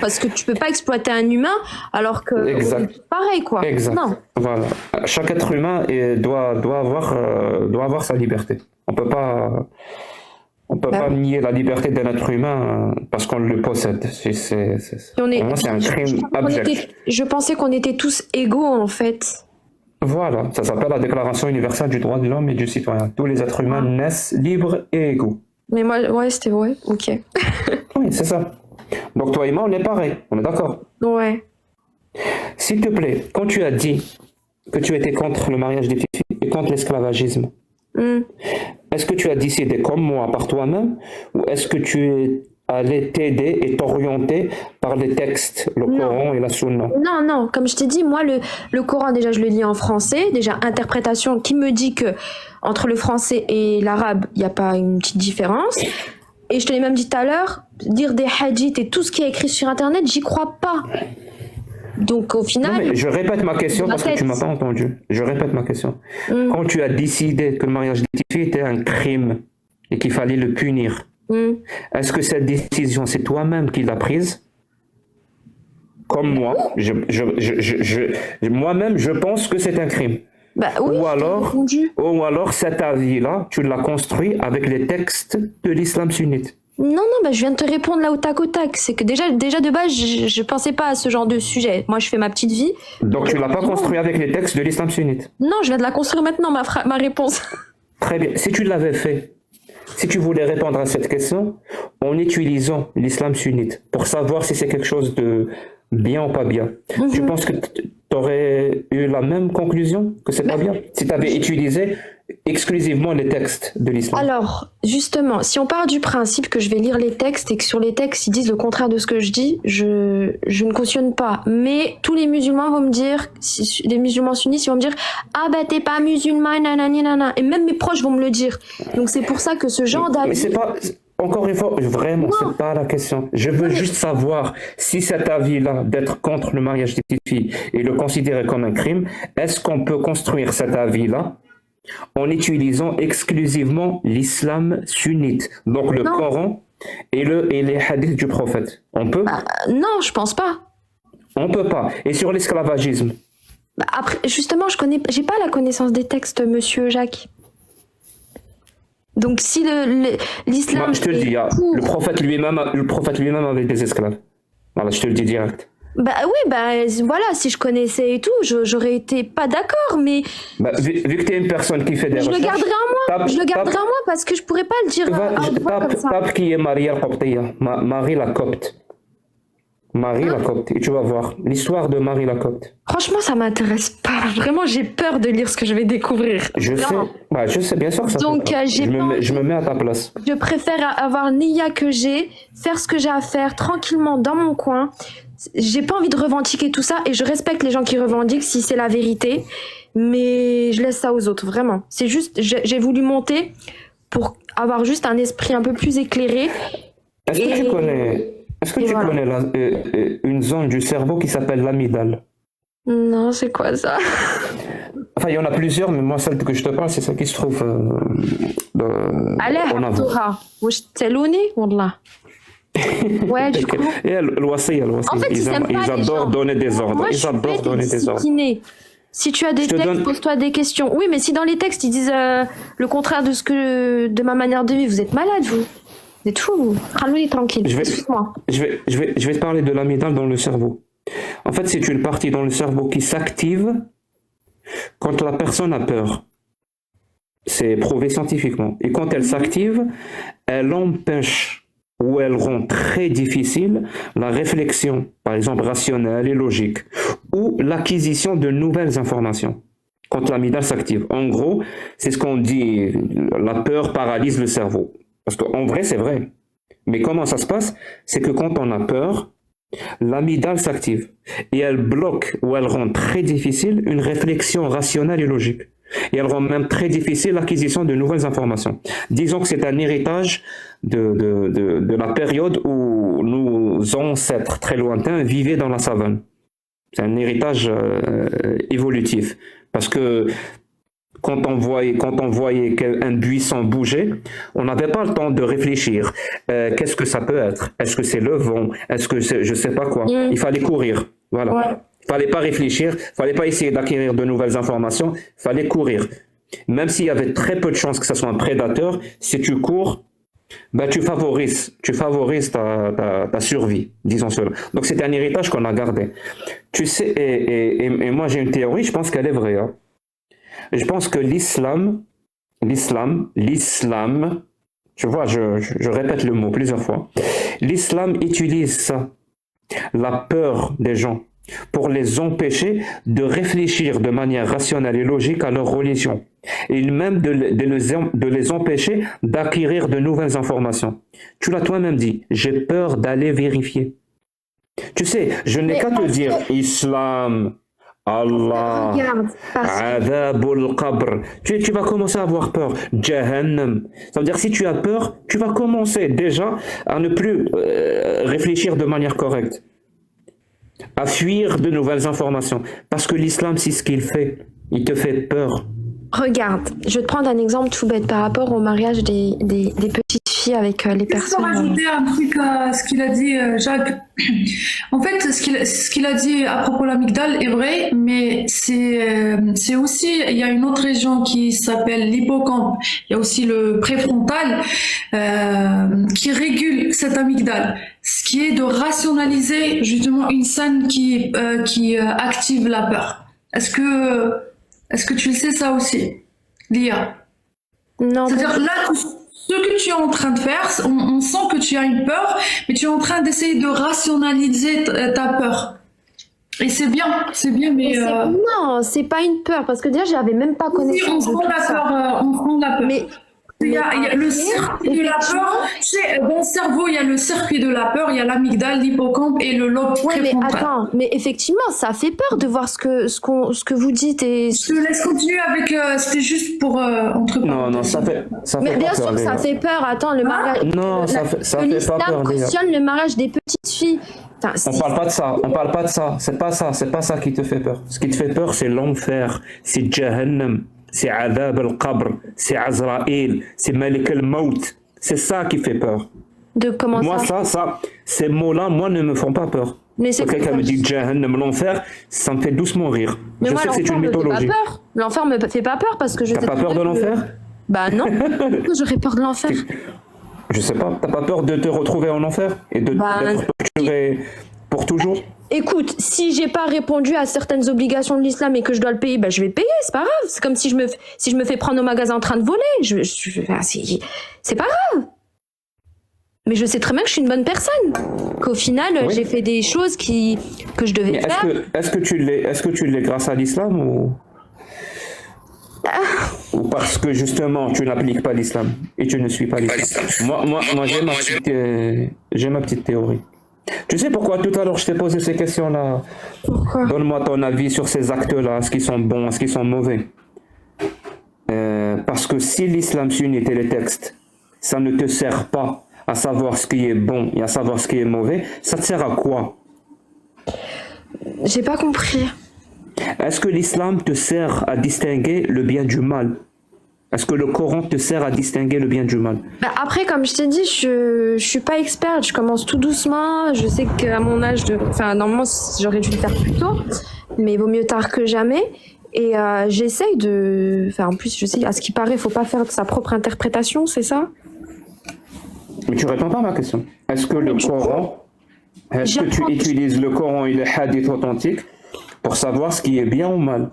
parce que tu peux pas exploiter un humain alors que exact. Pareil, quoi. Exact. Non. Voilà. Chaque être humain doit avoir sa liberté. On peut pas nier la liberté d'un être humain parce qu'on le possède. Pour moi, c'est un crime abject. Je pensais qu'on était tous égaux, en fait. Voilà, ça s'appelle la Déclaration universelle du droit de l'homme et du citoyen. Tous les êtres humains naissent libres et égaux. Mais moi, ouais, c'était vrai, ok. Oui, c'est ça. Donc toi et moi, on est pareil, on est d'accord? Ouais. S'il te plaît, quand tu as dit que tu étais contre le mariage des petites filles et contre l'esclavagisme, est-ce que tu as décidé comme moi par toi-même ou est-ce que tu es allé t'aider et t'orienter par les textes, le Coran et la Sunna? Non, comme je t'ai dit, moi, le Coran, déjà, je le lis en français. Déjà, interprétation qui me dit que entre le français et l'arabe, il n'y a pas une petite différence. Et je te l'ai même dit tout à l'heure, dire des hadiths et tout ce qui est écrit sur Internet, j'y crois pas. Donc au Non, final, mais je répète ma question Ma parce que tu tête. m'as pas entendu. Je répète ma question. Mm. Quand tu as décidé que le mariage des filles était un crime et qu'il fallait le punir, est-ce que cette décision, c'est toi-même qui l'as prise? Comme moi, moi-même, je pense que c'est un crime. bah oui, Ou j'ai alors, répondu. cet avis-là, tu l'as construit avec les textes de l'islam sunnite. Non, bah je viens de te répondre là au tac au tac. C'est que déjà de base, je pensais pas à ce genre de sujet. Moi, je fais ma petite vie. Donc tu l'as pas construit avec les textes de l'islam sunnite. Non, je viens de la construire maintenant, ma réponse. Très bien. Si tu l'avais fait, si tu voulais répondre à cette question en utilisant l'islam sunnite pour savoir si c'est quelque chose de bien ou pas bien, tu penses que tu aurais eu la même conclusion que c'est pas bien si tu avais utilisé exclusivement les textes de l'islam? Alors, justement, si on part du principe que je vais lire les textes et que sur les textes ils disent le contraire de ce que je dis, je ne cautionne pas. Mais tous les musulmans vont me dire, les musulmans sunnites, ils vont me dire ah bah t'es pas musulman, nanani nana. Et même mes proches vont me le dire. Donc c'est pour ça que ce genre Mais d'avis. c'est pas, encore une fois, vraiment, c'est pas la question. Je veux juste savoir si cet avis-là d'être contre le mariage des petites filles et le considérer comme un crime, est-ce qu'on peut construire cet avis-là en utilisant exclusivement l'islam sunnite, donc le Non. Coran et les hadiths du prophète? On peut? Non, je pense pas. On peut pas. Et sur l'esclavagisme? Bah, après, justement, j'ai pas la connaissance des textes, monsieur Jacques. Donc si l'islam. Moi, je te le dis, pour- le prophète lui-même avait des esclaves. Voilà, je te le dis direct. Bah oui, voilà, si je connaissais et tout, j'aurais été pas d'accord, mais Bah, vu que tu es une personne qui fait des je le recherches, garderai en moi. Je le garderai en moi parce que je pourrais pas le dire à haute voix comme ça. tape qui est Marie al-Qoptiya, Marie la Copte. Marie la Copte, et tu vas voir l'histoire de Marie la Copte. Franchement, ça m'intéresse pas. Vraiment, j'ai peur de lire ce que je vais découvrir. Je sais, bien sûr que ça Donc, fait- j'ai pas envie. je me mets à ta place. Je préfère avoir l'IA que j'ai, faire ce que j'ai à faire tranquillement dans mon coin. J'ai pas envie de revendiquer tout ça et je respecte les gens qui revendiquent si c'est la vérité, mais je laisse ça aux autres, vraiment. C'est juste, j'ai voulu monter pour avoir juste un esprit un peu plus éclairé. Est-ce que Et- tu connais, voilà. une zone du cerveau qui s'appelle l'amygdale? Non, c'est quoi ça? Enfin, il y en a plusieurs, mais moi, celle que je te parle, c'est celle qui se trouve Allez, en avant. Torah. Wesh تسألوني والله. Ouais, du coup. Et l'Ouassi, En fait, ils aiment pas ils les adorent gens. donner des ordres. Moi, je Ils suis adorent bête et donner des ordres. disciplinée. Si tu as des Je te textes, donne- pose-toi des questions. Oui, mais si dans les textes ils disent le contraire de ma manière de vivre, vous êtes malade, vous. Vous êtes fou, vous. Rallonez tranquille. Je vais- Excuse-moi. Je vais te parler de l'amygdale dans le cerveau. En fait, c'est une partie dans le cerveau qui s'active quand la personne a peur. C'est prouvé scientifiquement. Et quand elle s'active, elle empêche ou elle rend très difficile la réflexion, par exemple rationnelle et logique, ou l'acquisition de nouvelles informations. Quand l'amygdale s'active. En gros, c'est ce qu'on dit, la peur paralyse le cerveau. Parce qu'en vrai, c'est vrai. Mais comment ça se passe? C'est que quand on a peur, l'amygdale s'active et elle bloque ou elle rend très difficile une réflexion rationnelle et logique. Et elle rend même très difficile l'acquisition de nouvelles informations. Disons que c'est un héritage de la période où nos ancêtres très lointains vivaient dans la savane. C'est un héritage évolutif. Parce que quand on voyait un buisson bouger, on n'avait pas le temps de réfléchir. Qu'est-ce que ça peut être? Est-ce que c'est le vent? Est-ce que c'est je sais pas quoi? Il fallait courir. Voilà. Ouais. Il fallait pas réfléchir. Il fallait pas essayer d'acquérir de nouvelles informations. Il fallait courir. Même s'il y avait très peu de chances que ce soit un prédateur, si tu cours, ben tu favorises ta survie, disons cela. Donc c'est un héritage qu'on a gardé. Tu sais, et moi j'ai une théorie, je pense qu'elle est vraie. Hein. Je pense que l'islam, tu vois, je répète le mot plusieurs fois, l'islam utilise ça, la peur des gens, pour les empêcher de réfléchir de manière rationnelle et logique à leur religion, et même de les empêcher d'acquérir de nouvelles informations. Tu l'as toi-même dit, j'ai peur d'aller vérifier. Tu sais, je n'ai qu'à te dire, islam, Allah, Regarde, parce Adhabul Qabr. Tu vas commencer à avoir peur. Jahannam. Ça veut dire que si tu as peur, tu vas commencer déjà à ne plus réfléchir de manière correcte. à fuir de nouvelles informations. Parce que l'islam, c'est ce qu'il fait. Il te fait peur. Regarde, je vais te prendre un exemple tout bête par rapport au mariage des petites filles avec les Je peux personnes. rajouter un truc à ce qu'il a dit, Jacques. En fait, ce qu'il a dit à propos de l'amygdale est vrai, mais c'est aussi, il y a une autre région qui s'appelle l'hippocampe. Il y a aussi le préfrontal qui régule cette amygdale, ce qui est de rationaliser justement une scène qui active la peur. Est-ce que tu le sais ça aussi, Lia? Non, C'est-à-dire là, ce que tu es en train de faire, on sent que tu as une peur, mais tu es en train d'essayer de rationaliser ta peur. Et c'est bien, mais... non, c'est pas une peur, parce que déjà, j'avais même pas si on connaissance de prend tout la ça. peur, on prend la peur. Mais Il y a le circuit de la peur. Dans le cerveau, il y a le circuit de la peur, il y a l'amygdale, l'hippocampe et le lobe ouais, mais préfrontal. attends, mais effectivement, ça fait peur de voir ce que vous dites et. Je te laisse continuer avec... c'était juste pour... entre Non, ça fait Mais pas bien peur, sûr que ça Léa. fait peur. Attends, le mariage. Non, ça fait pas l'islam peur, Léa. cautionne le mariage des petites filles. Enfin, On parle pas de ça, c'est pas ça qui te fait peur. Ce qui te fait peur, c'est l'enfer, c'est Jahannam, c'est Adab al-Qabr, c'est Azraïl, c'est Malik al-Maut. C'est ça qui fait peur. de comment Moi, ça. ces mots-là, moi, ne me font pas peur. Mais c'est Quand quelqu'un quoi me dit Jahannam, l'enfer, ça me fait doucement rire. Mais Je moi, sais que c'est l'enfer une me fait pas mythologie. peur. L'enfer me fait pas peur parce que je. T'as sais pas très peur de bien que- l'enfer? Bah non. Pourquoi j'aurais peur de l'enfer? Je sais pas. T'as pas peur de te retrouver en enfer et d'être torturé pour toujours? Écoute, si j'ai pas répondu à certaines obligations de l'islam et que je dois le payer, bah je vais payer, c'est pas grave. C'est comme si je me fais prendre au magasin en train de voler. C'est pas grave. Mais je sais très bien que je suis une bonne personne. Qu'au final, Oui. j'ai fait des choses que je devais Mais faire. est-ce que tu l'es grâce à l'islam ou parce que justement tu n'appliques pas l'islam et tu ne suis pas l'islam? Moi j'ai ma petite théorie. Tu sais pourquoi tout à l'heure je t'ai posé ces questions-là? Pourquoi? Donne-moi ton avis sur ces actes-là, est-ce qu'ils sont bons, est-ce qu'ils sont mauvais? Parce que si l'islam sunnite et les textes, ça ne te sert pas à savoir ce qui est bon et à savoir ce qui est mauvais, ça te sert à quoi? J'ai pas compris. Est-ce que l'islam te sert à distinguer le bien du mal? Est-ce que le Coran te sert à distinguer le bien du mal? Bah après, comme je t'ai dit, je suis pas experte, je commence tout doucement. Je sais qu'à mon âge, normalement, j'aurais dû le faire plus tôt, mais vaut mieux tard que jamais. Et j'essaye de... en plus, je sais, à ce qui paraît, faut pas faire de sa propre interprétation, c'est ça? Mais tu réponds pas à ma question. Est-ce que le Coran... Est-ce que tu utilises le Coran et les hadiths authentiques pour savoir ce qui est bien ou mal?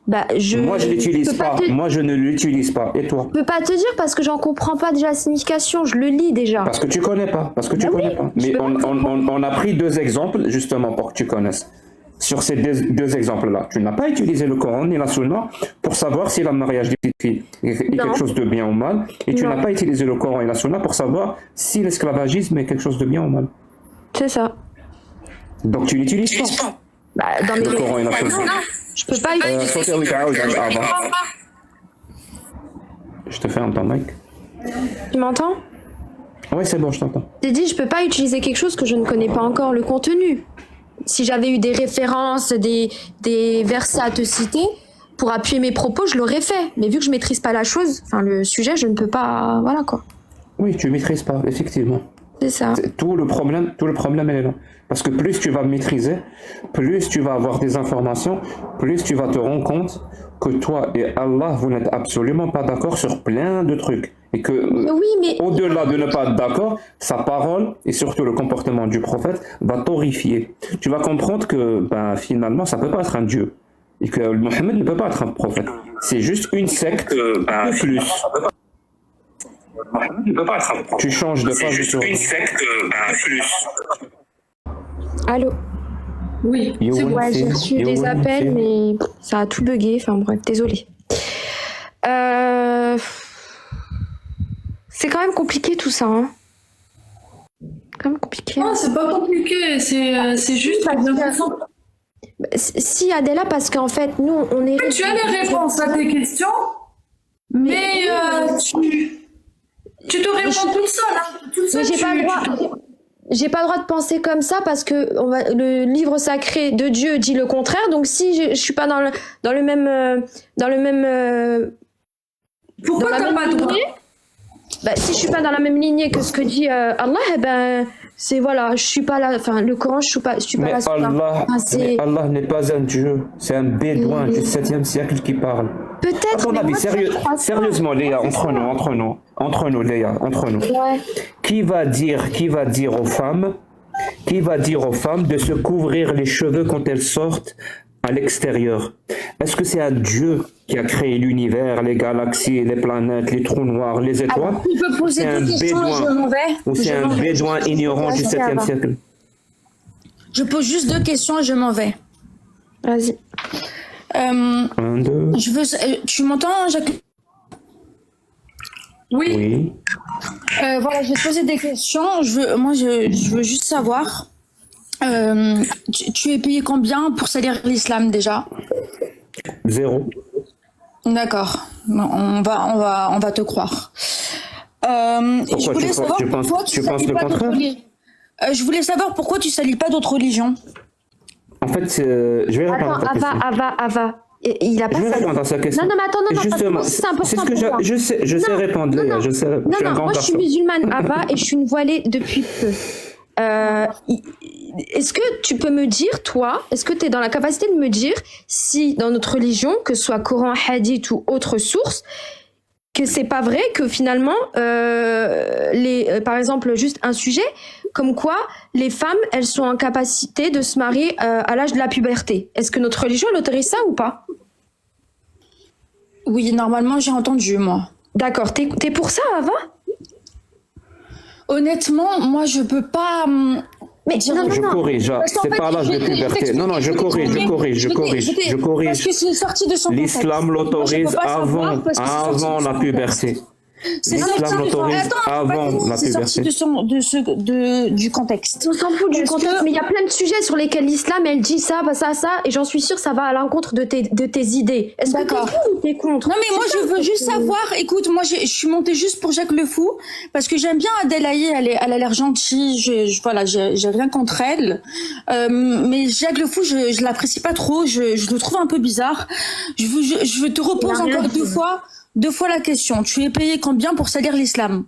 Bah, Moi, je l'utilise pas. Moi, je ne l'utilise pas. Et toi? Je peux pas te dire parce que j'en comprends pas déjà la signification, je le lis déjà. Parce que tu connais pas. Mais on a pris deux exemples justement pour que tu connaisses. Sur ces deux exemples-là, tu n'as pas utilisé le Coran ni la Sunna pour savoir si le mariage des petites filles est quelque chose de bien ou mal. Et tu n'as pas utilisé le Coran et la Sunna pour savoir si l'esclavagisme est quelque chose de bien ou mal. C'est ça. Donc tu n'utilises pas. Bah, dans mes... Le Coran et la Sunna. Je peux pas Je te ferme ton mic. Tu m'entends? Oui, c'est bon, je t'entends. J'ai dit, je peux pas utiliser quelque chose que je ne connais pas encore le contenu. Si j'avais eu des références, des versets à te citer, pour appuyer mes propos, je l'aurais fait. Mais vu que je maîtrise pas la chose, le sujet, je ne peux pas... Voilà quoi. Oui, tu maîtrises pas, effectivement. C'est ça. Tout le problème, elle est là. Parce que plus tu vas maîtriser, plus tu vas avoir des informations, plus tu vas te rendre compte que toi et Allah, vous n'êtes absolument pas d'accord sur plein de trucs. Et que, Oui, mais... au-delà de ne pas être d'accord, sa parole et surtout le comportement du prophète va t'horrifier. Tu vas comprendre que, finalement, ça peut pas être un dieu. Et que Mohammed ne peut pas être un prophète. C'est juste une secte de plus. Tu changes de page sur... Allô? Oui, c'est bon. Ouais, j'ai reçu des appels, mais ça a tout bugué. Enfin bref, désolé. C'est quand même compliqué tout ça, hein. Quand même compliqué. Non, c'est pas compliqué, c'est juste bien faisant. Si Adela, parce qu'en fait, nous, on est... Tu as les réponses à tes questions, mais tu te réponds toute seule. Hein. Toute seule, Mais j'ai pas le droit. j'ai pas le droit de penser comme ça parce que le livre sacré de Dieu dit le contraire. Donc si je suis pas dans le même Pourquoi dans la t'as même pas le droit? lignée, si je suis pas dans la même lignée que ce que dit Allah, eh ben c'est voilà, je suis pas là. Enfin, le Coran, je suis pas Mais là. mais Allah n'est pas un dieu, c'est un bédouin du 7e siècle qui parle. À Peut-être. ton mais avis, moi, je crois ça. sérieusement, Léa, entre nous, Léa, entre nous. Ouais. Qui va dire aux femmes de se couvrir les cheveux quand elles sortent à l'extérieur? Est-ce que c'est un Dieu qui a créé l'univers, les galaxies, les planètes, les trous noirs, les étoiles? Tu peux poser C'est un deux questions et je bédouin. m'en vais. Ou c'est un bédouin ignorant du 7e siècle? Je pose juste 2 questions et je m'en vais. Vas-y. 1, 2, Tu m'entends, Jacques? Oui. oui. Voilà, je vais te poser des questions. Je veux juste savoir. Tu es payé combien pour salir l'islam déjà? 0. D'accord. On va te croire. Je voulais savoir pourquoi tu penses le contraire? Je voulais savoir pourquoi tu salis pas d'autres religions. En fait, je vais répondre à ta question. Ava. Il a pas Je vais ça. répondre à sa question. Non, mais attends, non, Justement, c'est important. c'est ce que je sais répondre, Léa, je sais répondre. Non, moi je suis musulmane, Ava, et je suis une voilée depuis peu. Est-ce que tu peux me dire, toi, est-ce que tu es dans la capacité de me dire si dans notre religion, que ce soit Coran, Hadith ou autre source, que c'est pas vrai que finalement, par exemple, juste un sujet, comme quoi les femmes, elles sont en capacité de se marier à l'âge de la puberté. Est-ce que notre religion elle autorise ça ou pas? Oui, normalement, j'ai entendu, moi. D'accord, t'es pour ça, Ava? Honnêtement, moi, je peux pas... Mais Je corrige, c'est pas l'âge de puberté. Non, je corrige. Parce que c'est sorti de son contexte. L'islam l'autorise avant la puberté. L'islam l'autorise avant la C'est sorti puberté. du contexte. On s'en fout du contexte, mais il y a plein de sujets sur lesquels l'islam, elle dit ça, ça, et j'en suis sûre, ça va à l'encontre de tes idées. Est-ce que t'es pour ou t'es contre? Non, mais moi, je veux juste savoir, écoute, moi, je suis montée juste pour Jacques Le Fou, parce que j'aime bien Adèle Haït, elle a l'air gentille, voilà, j'ai rien contre elle. Mais Jacques Le Fou, je l'apprécie pas trop, je le trouve un peu bizarre. Je te repose encore deux fois la question. Tu es payé combien pour salir l'islam?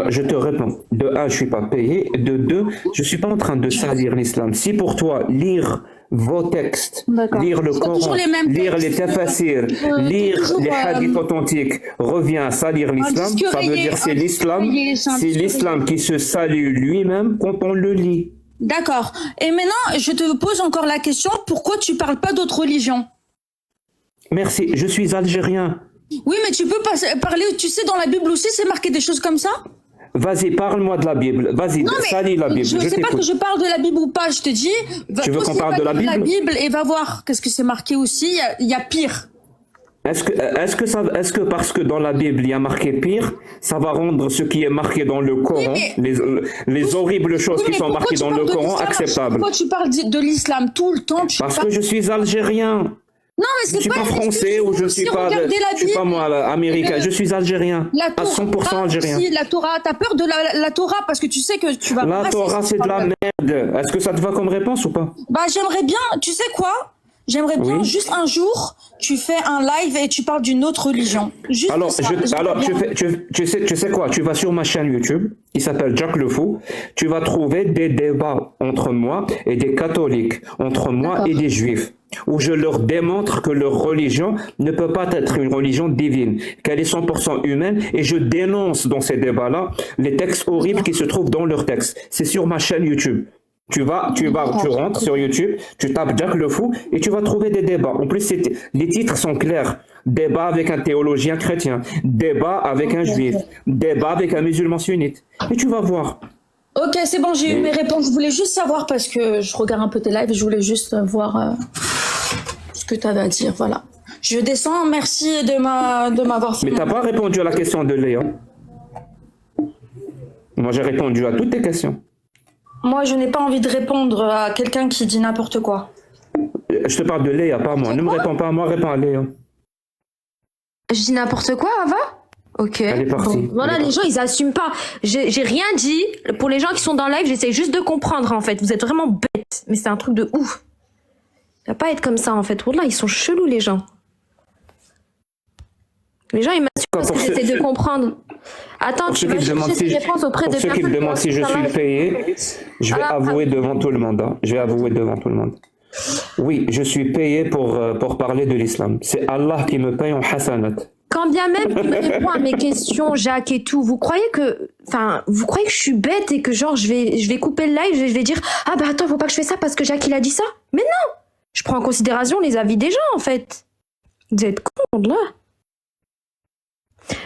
Je te réponds. De 1, je suis pas payé. De 2, je suis pas en train de salir l'islam. Si pour toi, lire vos textes, lire le Coran, lire les tafasirs, lire les hadiths authentiques revient à salir l'islam, ça veut dire c'est l'islam qui se salue lui-même quand on le lit. D'accord. Et maintenant, je te pose encore la question, pourquoi tu parles pas d'autres religions? Merci, je suis algérien. Oui, mais tu peux parler, tu sais, dans la Bible aussi, c'est marqué des choses comme ça? Vas-y, parle-moi de la Bible. Vas-y, salis la Bible. Je ne sais pas que je parle de la Bible ou pas, je te dis. Tu veux qu'on parle de la Bible? Et va voir qu'est-ce que c'est marqué aussi. Il y a pire. Est-ce que parce que dans la Bible il y a marqué pire, ça va rendre ce qui est marqué dans le Coran, les horribles choses qui sont marquées dans le Coran, acceptables? Pourquoi tu parles de l'islam tout le temps? Parce que je suis algérien. Non, mais je ne suis pas français ou je ne suis pas moi américain. Je suis algérien. À 100% algérien. Si, la Torah, t'as peur de la Torah parce que tu sais que tu vas... La Torah, c'est de la merde. Est-ce que ça te va comme réponse ou pas? Bah, j'aimerais bien, tu sais quoi? J'aimerais bien juste un jour, tu fais un live et tu parles d'une autre religion. Juste tu sais quoi? Tu vas sur ma chaîne YouTube, qui s'appelle Jacques Le Fou. Tu vas trouver des débats entre moi et des catholiques, entre moi et des juifs, où je leur démontre que leur religion ne peut pas être une religion divine, qu'elle est 100% humaine, et je dénonce dans ces débats-là les textes horribles qui se trouvent dans leurs textes. C'est sur ma chaîne YouTube. Tu rentres sur YouTube, tu tapes Jacques Le Fou et tu vas trouver des débats. En plus, les titres sont clairs. Débat avec un théologien chrétien, débat avec un juif, débat avec un musulman sunnite. Et tu vas voir. Ok, c'est bon, j'ai eu mes réponses. Je voulais juste savoir parce que je regarde un peu tes lives et je voulais juste voir ce que tu avais à dire. Voilà. Je descends. Merci de m'avoir fait. Mais t'as pas répondu à la question de Léa. Moi, j'ai répondu à toutes tes questions. Moi, je n'ai pas envie de répondre à quelqu'un qui dit n'importe quoi. Je te parle de Léa, pas moi. Ne me réponds pas à moi, réponds à Léa. Je dis n'importe quoi, Ava? Ok. Elle est partie. Bon, voilà, Elle est les gens, ils assument pas. J'ai rien dit. Pour les gens qui sont dans le live, j'essaie juste de comprendre, en fait. Vous êtes vraiment bêtes. Mais c'est un truc de ouf. Ça va pas être comme ça, en fait. Wallah, ils sont chelous, les gens. Les gens, ils m'assument parce que j'essaie de comprendre. Attends, tu vas chercher ces réponses auprès de Pour ceux qui me demandent si je suis payé, je vais avouer devant tout le monde. Hein. Je vais avouer devant tout le monde. Oui, je suis payé pour parler de l'islam. C'est Allah qui me paye en hasanat. Quand bien même tu me réponds à mes questions, Jacques et tout, vous croyez que je suis bête et que genre je vais couper le live, je vais dire ah bah attends, faut pas que je fasse ça parce que Jacques il a dit ça. Mais non, je prends en considération les avis des gens en fait. Vous êtes cons là.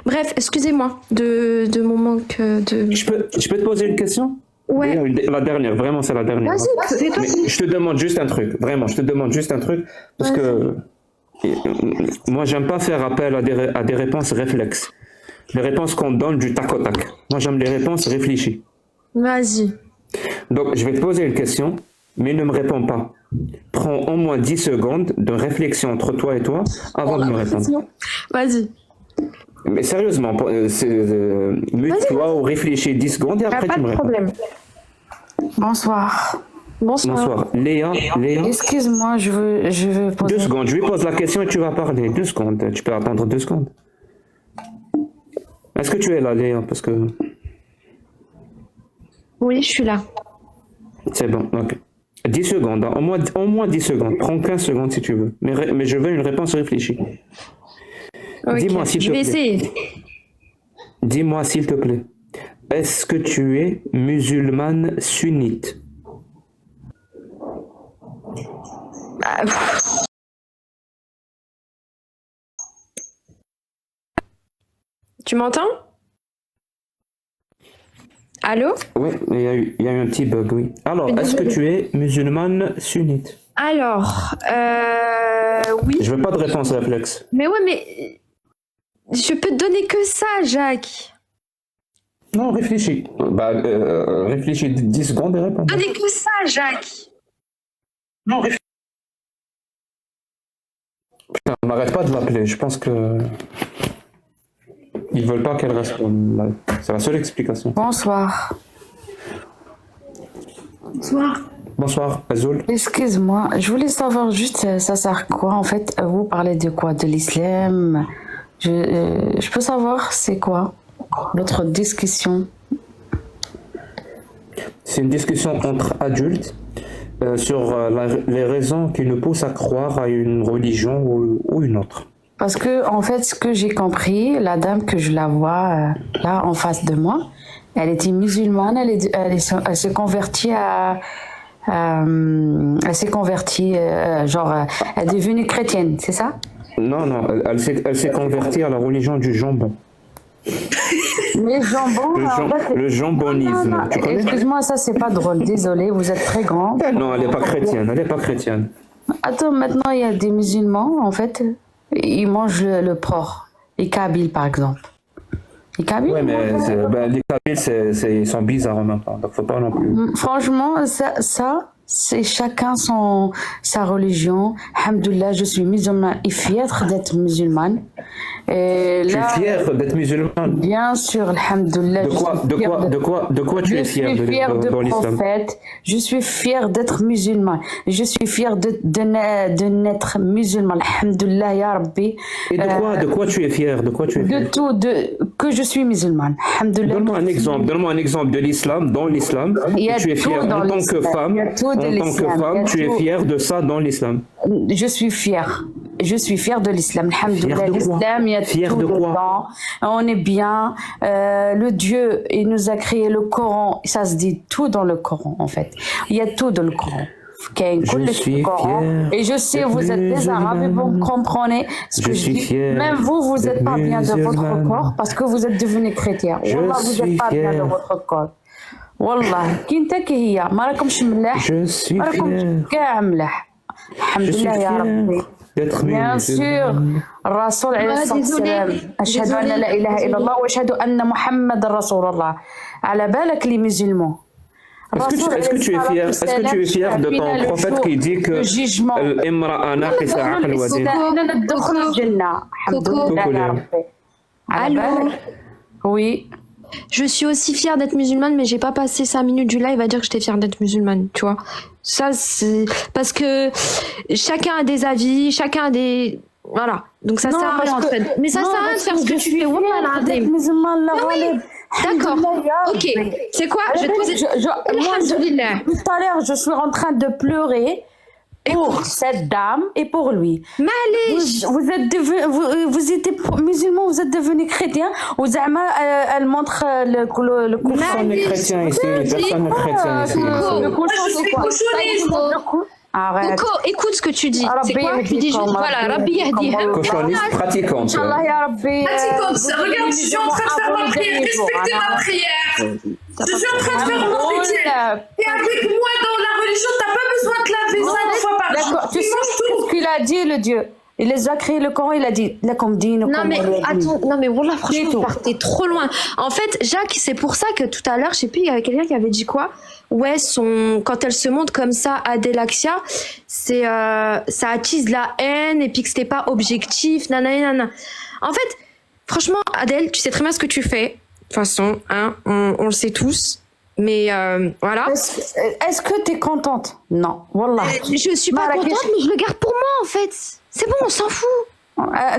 Bref, excusez-moi de mon manque de. Je peux te poser une question? Ouais. La dernière, vraiment c'est la dernière. Vas-y, c'est toi. Mais je te demande juste un truc, vraiment, je te demande juste un truc parce que moi j'aime pas faire appel à des réponses réflexes. Les réponses qu'on donne du tac au tac. Moi j'aime les réponses réfléchies. Vas-y. Donc je vais te poser une question, mais ne me réponds pas. Prends au moins 10 secondes de réflexion entre toi et toi avant de me répondre. Vas-y. Mais sérieusement, mute-toi ou réfléchis 10 secondes et après tu me réponds. Pas de problème. Bonsoir. Bonsoir. Léa. Excuse-moi, je veux poser... 2 secondes, je lui pose la question et tu vas parler. 2 secondes, tu peux attendre 2 secondes. Est-ce que tu es là, Léa? Parce que... Oui, je suis là. C'est bon, ok. 10 secondes, hein. Au moins 10 secondes. Prends 15 secondes si tu veux. Mais je veux une réponse réfléchie. Okay. Dis-moi s'il te plaît. Je vais essayer. Dis-moi s'il te plaît. Est-ce que tu es musulmane sunnite? Tu m'entends? Allô? Oui, il y a eu un petit bug, oui. Alors, est-ce que tu es musulmane sunnite? Alors, oui. Je veux pas de réponse réflexe. Mais ouais, mais je peux te donner que ça, Jacques. Non, réfléchis. Réfléchis 10 secondes et réponds. Donner que ça, Jacques. Non, réfléchis. Putain, on n'arrête pas de l'appeler. Je pense que... Ils veulent pas qu'elle reste. C'est la seule explication. Bonsoir. Bonsoir, Azul. Excuse-moi, je voulais savoir juste, ça sert quoi en fait? Vous parlez de quoi? De l'islam? Je peux savoir c'est quoi votre discussion? C'est une discussion entre adultes sur les raisons qui nous poussent à croire à une religion ou une autre. Parce que en fait, ce que j'ai compris, la dame que je la vois là en face de moi, elle était musulmane, elle s'est convertie elle s'est convertie, elle est devenue chrétienne, c'est ça? Non, elle s'est convertie à la religion du jambon. Mais jambon, le jambonisme. Non, tu connais? excuse-moi, ça c'est pas drôle, désolé, vous êtes très grand. Non, elle n'est pas chrétienne, Attends, maintenant il y a des musulmans, en fait, ils mangent le porc, les Kabyles par exemple. Les Kabyles? Oui, mais les Kabyles, ils sont bizarres en même temps, donc faut pas non plus. Franchement, ça c'est chacun sa religion. Alhamdoulilah, je suis musulmane et fière d'être musulmane. Et tu là, es fière d'être musulmane? Bien sûr, alhamdoulilah. De quoi tu es fière dans l'islam? Je suis fière d'être musulmane. Je suis fière de naître musulmane. Alhamdoulilah, ya Rabbi. Et de quoi tu es fière? De quoi tu es fière? De tout, que je suis musulmane. Alhamdoulilah. Donne-moi un exemple de l'islam, dans l'islam. Tu es fière en tant que femme. Tu es fière de ça dans l'islam. Je suis fière. Je suis fière de l'islam. Alhamdoulilah, l'islam, il y a fière tout de quoi? dedans. On est bien. Le Dieu, il nous a créé le Coran. Ça se dit tout dans le Coran, en fait. Il y a tout dans le Coran. Je suis fière. Et je sais, vous êtes des Arabes et vous comprenez ce que je dis. Même vous n'êtes pas bien de votre corps parce que vous êtes devenus chrétiens. Wallah, vous n'êtes pas bien de votre corps. Wallah, كنت كهية ما راكمش ملاح. Je suis ما راكمش كاع ملاح. الحمد لله يا ربي. Bien sûr, Rasoul alayhi salam. أشهد أن لا إله إلا الله وأشهد أن محمد رسول الله. على بالك les musulmans. Est-ce que tu es fier de ton prophète qui dit que الامرأة ناقصة عقل ودين؟ ندخل الجنة. الحمد لله يا ربي. Allô. Oui. Je suis aussi fière d'être musulmane, mais j'ai pas passé 5 minutes du live à dire que j'étais fière d'être musulmane, tu vois. Ça, c'est parce que chacun a des avis, chacun a des... Voilà. Donc ça sert à rien, en fait. Mais ça sert à rien de faire ce que tu fais. D'accord. Ok. C'est quoi? Je vais te poser... Alhamdoulilah. Tout à l'heure, je suis en train de pleurer pour cette dame et pour lui. Malais. Vous étiez musulman, vous êtes devenu chrétien. Elle montre le cochon. Personne n'est chrétien ici. Personne n'est chrétien ici. Le cochon, c'est quoi? Arrête. Coco, écoute ce que tu dis. C'est quoi? Tu dis juste, voilà, Rabbi Yahdi. Cochoniste pratiquante. Inch'Allah, ya Rabbi. Pratiquante, regarde, je suis en train de faire ma prière. Respectez ma prière. Je suis en train de faire mon rituel. Et avec moi dans la religion, t'as pas besoin de te laver 5 fois par jour. D'accord, tu sais ce qu'il a dit, le Dieu? Il les a créé le Coran, il a dit la combine. Non mais attends, non mais voilà, franchement, vous partez trop loin. En fait, Jacques, c'est pour ça que tout à l'heure, je sais plus, il y avait quelqu'un qui avait dit quoi. Ouais, quand elle se montre comme ça, Adelaxia, c'est ça attise la haine et puis que c'était pas objectif, nanana. En fait, franchement, Adèle, tu sais très bien ce que tu fais. De toute façon, hein, on le sait tous. Mais voilà. Est-ce que t'es contente? Non, wallah. Je suis pas contente, mais je le garde pour moi en fait. C'est bon, on s'en fout.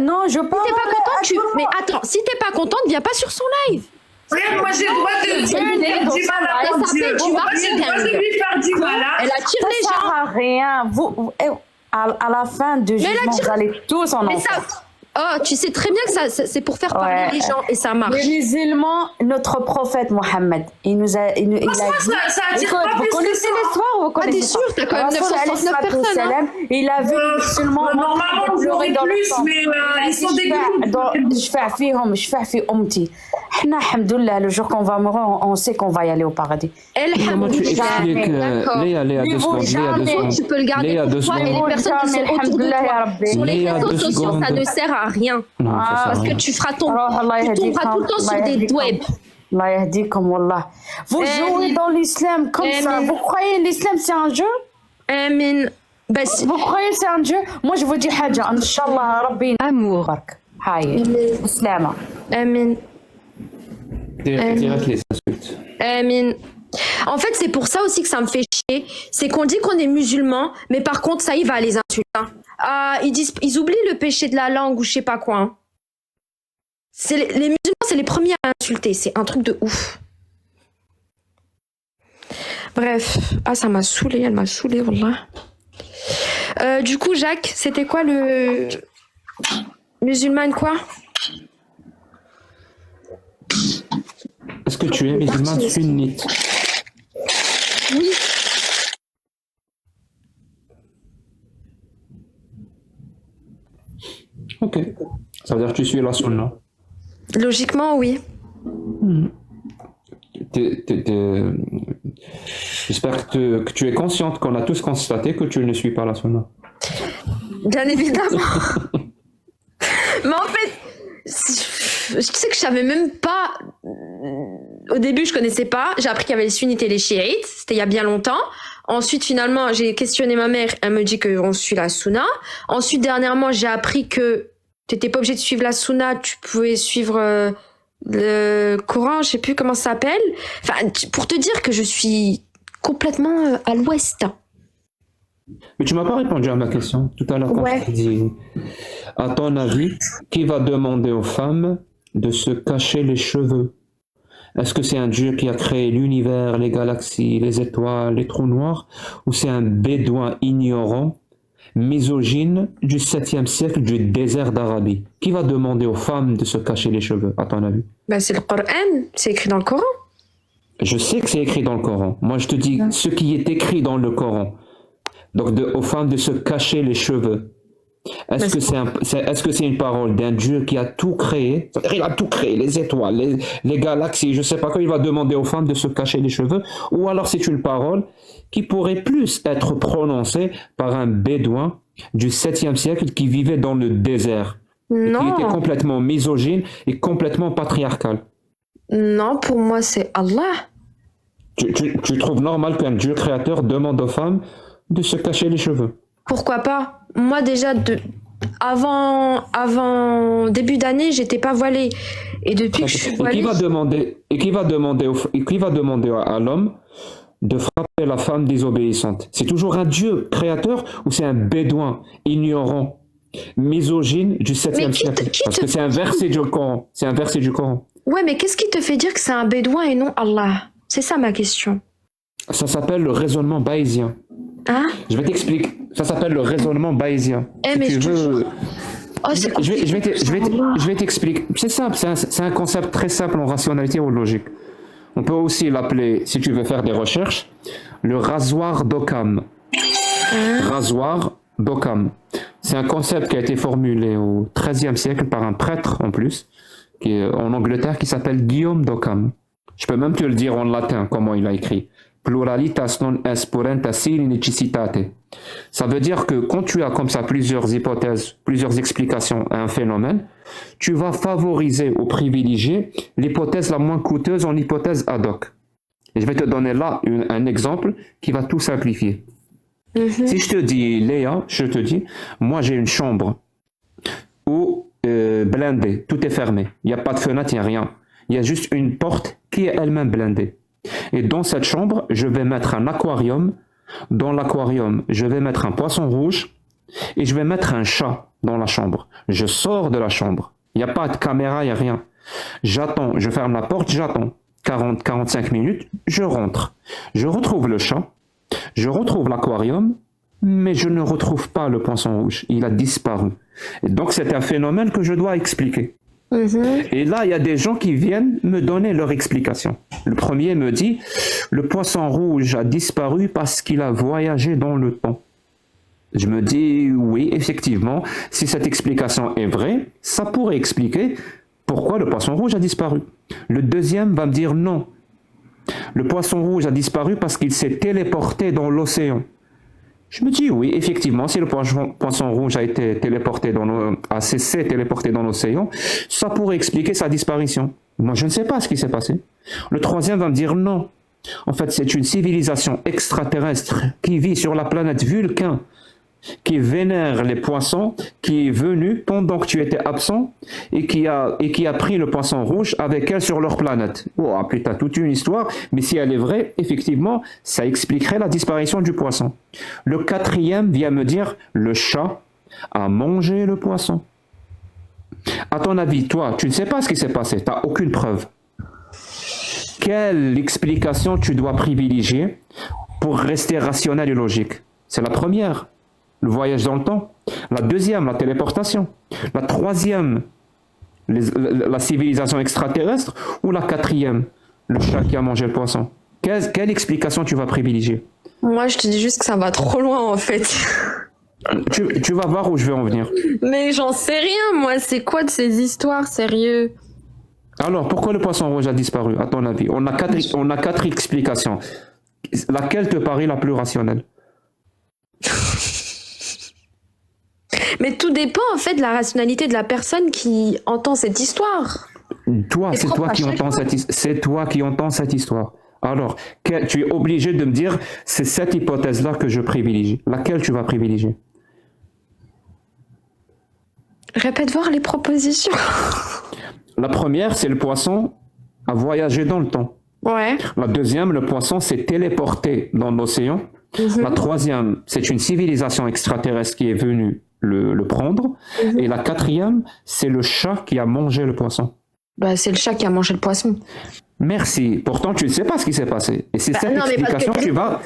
Non, je parle. Si t'es pas contente, mais attends, si t'es pas contente, viens pas sur son live. Regarde, moi j'ai le droit de faire du mal à mon Dieu. Moi j'ai le droit de lui faire du mal. Elle attire les gens. Ça sert à rien. À la fin de jugement, vous allez tous en enfer. Oh, tu sais très bien que ça c'est pour faire parler les gens et ça marche. Les musulmans, notre prophète Mohammed, il nous a, il a dit. Ça attire pas vous plus que connaissez ça. l'histoire ou vous connaissez t'es sûr, t'as quand même 969 personnes. Hein. Il a vu les musulmans normalement vous aurez plus, mais ils sont des groupes. Je fais في أمتي. احنا الحمد لله le jour qu'on va mourir, on sait qu'on va y aller au paradis. Comment tu expliques Léa 2 secondes. Tu peux le garder pour toi et les personnes qui sont autour de toi. Sur les réseaux sociaux, ça ne sert à rien. Parce que tu tomberas tout le temps sur des web. Allah yahdikum wallah. Vous jouez dans l'islam comme ça. Vous croyez l'islam c'est un jeu? Amen. Vous croyez c'est un jeu? Moi je vous dis حاجة. Inch'Allah Rabbi amour. Haye. Islam. Amen. Direct les insultes. Amen. En fait, c'est pour ça aussi que ça me fait chier. C'est qu'on dit qu'on est musulman, mais par contre, ça y va les insultes. Hein. Ils oublient le péché de la langue ou je sais pas quoi. Hein. Les musulmans, c'est les premiers à insulter. C'est un truc de ouf. Bref. Ça m'a saoulée. Elle m'a saoulée, wallah. Du coup, Jacques, c'était quoi le... Musulmane quoi? Est-ce que tu es musulmane sunnite? Oui. Ok. Ça veut dire que tu suis la sunna. Logiquement, oui. J'espère que tu es consciente qu'on a tous constaté que tu ne suis pas la sunna. Bien évidemment. Mais en fait, je sais que je savais même pas. Au début, je connaissais pas. J'ai appris qu'il y avait les sunnites et les chiites. C'était il y a bien longtemps. Ensuite, finalement, j'ai questionné ma mère. Elle me dit qu'on suit la sunna. Ensuite, dernièrement, j'ai appris que t'étais pas obligé de suivre la sunna. Tu pouvais suivre le Coran. Je sais plus comment ça s'appelle. Enfin, pour te dire que je suis complètement à l'ouest. Mais tu m'as pas répondu à ma question tout à l'heure quand je t'ai dit, à ton avis, qui va demander aux femmes de se cacher les cheveux? Est-ce que c'est un Dieu qui a créé l'univers, les galaxies, les étoiles, les trous noirs, ou c'est un bédouin ignorant, misogyne du 7e siècle du désert d'Arabie? Qui va demander aux femmes de se cacher les cheveux, à ton avis? C'est le Coran, c'est écrit dans le Coran. Je sais que c'est écrit dans le Coran. Moi, je te dis ce qui est écrit dans le Coran. Donc, aux femmes de se cacher les cheveux. Est-ce que c'est une parole d'un Dieu qui a tout créé? Il a tout créé, les étoiles, les galaxies, je ne sais pas quoi. Il va demander aux femmes de se cacher les cheveux. Ou alors c'est une parole qui pourrait plus être prononcée par un bédouin du 7e siècle qui vivait dans le désert. Non. Qui était complètement misogyne et complètement patriarcal. Non, pour moi, c'est Allah. Tu trouves normal qu'un Dieu créateur demande aux femmes de se cacher les cheveux? Pourquoi pas? Moi déjà, avant début d'année, j'étais pas voilée. Et depuis que je suis voilée. Et qui va demander à l'homme de frapper la femme désobéissante? C'est toujours un Dieu créateur ou c'est un bédouin ignorant, misogyne du 7e siècle? Parce que c'est un verset du Coran. C'est un verset du Coran. Ouais, mais qu'est-ce qui te fait dire que c'est un bédouin et non Allah? C'est ça ma question. Ça s'appelle le raisonnement bayésien. Hein? Je vais t'expliquer. Ça s'appelle le raisonnement bayésien. Mais Si tu veux... Oh, c'est compliqué. Je vais t'expliquer. C'est simple, c'est un concept très simple en rationalité ou logique. On peut aussi l'appeler, si tu veux faire des recherches, le rasoir d'Occam. Rasoir d'Occam. C'est un concept qui a été formulé au XIIIe siècle par un prêtre en plus, qui est en Angleterre, qui s'appelle Guillaume d'Occam. Je peux même te le dire en latin, comment il a écrit. Pluralitas non est porenta sine necessitate. Ça veut dire que quand tu as comme ça plusieurs hypothèses, plusieurs explications à un phénomène, tu vas favoriser ou privilégier l'hypothèse la moins coûteuse en hypothèse ad hoc. Et je vais te donner là un exemple qui va tout simplifier. Si je te dis, Léa, je te dis, moi j'ai une chambre où blindée, tout est fermé, il n'y a pas de fenêtre, il n'y a rien. Il y a juste une porte qui est elle-même blindée. Et dans cette chambre, je vais mettre un aquarium. Dans l'aquarium, je vais mettre un poisson rouge et je vais mettre un chat dans la chambre. Je sors de la chambre. Il n'y a pas de caméra, il n'y a rien. J'attends, je ferme la porte, j'attends. 40-45 minutes, je rentre. Je retrouve le chat, je retrouve l'aquarium, mais je ne retrouve pas le poisson rouge. Il a disparu. Et donc c'est un phénomène que je dois expliquer. Et là, il y a des gens qui viennent me donner leur explication. Le premier me dit, le poisson rouge a disparu parce qu'il a voyagé dans le temps. Je me dis, oui, effectivement, si cette explication est vraie, ça pourrait expliquer pourquoi le poisson rouge a disparu. Le deuxième va me dire, non, le poisson rouge a disparu parce qu'il s'est téléporté dans l'océan. Je me dis oui, effectivement, si le poisson rouge a été téléporté a cessé de téléporter dans l'océan, ça pourrait expliquer sa disparition. Moi, je ne sais pas ce qui s'est passé. Le troisième va me dire non. En fait, c'est une civilisation extraterrestre qui vit sur la planète Vulcain, qui vénère les poissons, qui est venue pendant que tu étais absent et qui a pris le poisson rouge avec elle sur leur planète. Oh, putain, toute une histoire, mais si elle est vraie, effectivement, ça expliquerait la disparition du poisson. Le quatrième vient me dire, le chat a mangé le poisson. À ton avis, toi, tu ne sais pas ce qui s'est passé, tu n'as aucune preuve. Quelle explication tu dois privilégier pour rester rationnel et logique? C'est la première. Le voyage dans le temps. La deuxième, la téléportation. La troisième, la civilisation extraterrestre. Ou la quatrième, le chat qui a mangé le poisson. Quelle explication tu vas privilégier? Moi, je te dis juste que ça va trop loin, en fait. Tu vas voir où je vais en venir. Mais j'en sais rien, moi. C'est quoi de ces histoires, sérieux? Alors, pourquoi le poisson rouge a disparu, à ton avis? On a quatre explications. Laquelle te paraît la plus rationnelle? Mais tout dépend en fait de la rationalité de la personne qui entend cette histoire. C'est toi qui entends cette histoire. Alors, tu es obligé de me dire, c'est cette hypothèse-là que je privilégie. Laquelle tu vas privilégier? Répète voir les propositions. La première, c'est le poisson a voyagé dans le temps. Ouais. La deuxième, le poisson s'est téléporté dans l'océan. La troisième, c'est une civilisation extraterrestre qui est venue le prendre. Et la quatrième, c'est le chat qui a mangé le poisson. Bah, c'est le chat qui a mangé le poisson. Merci. Pourtant, tu ne sais pas ce qui s'est passé. Et c'est cette explication que tu vas...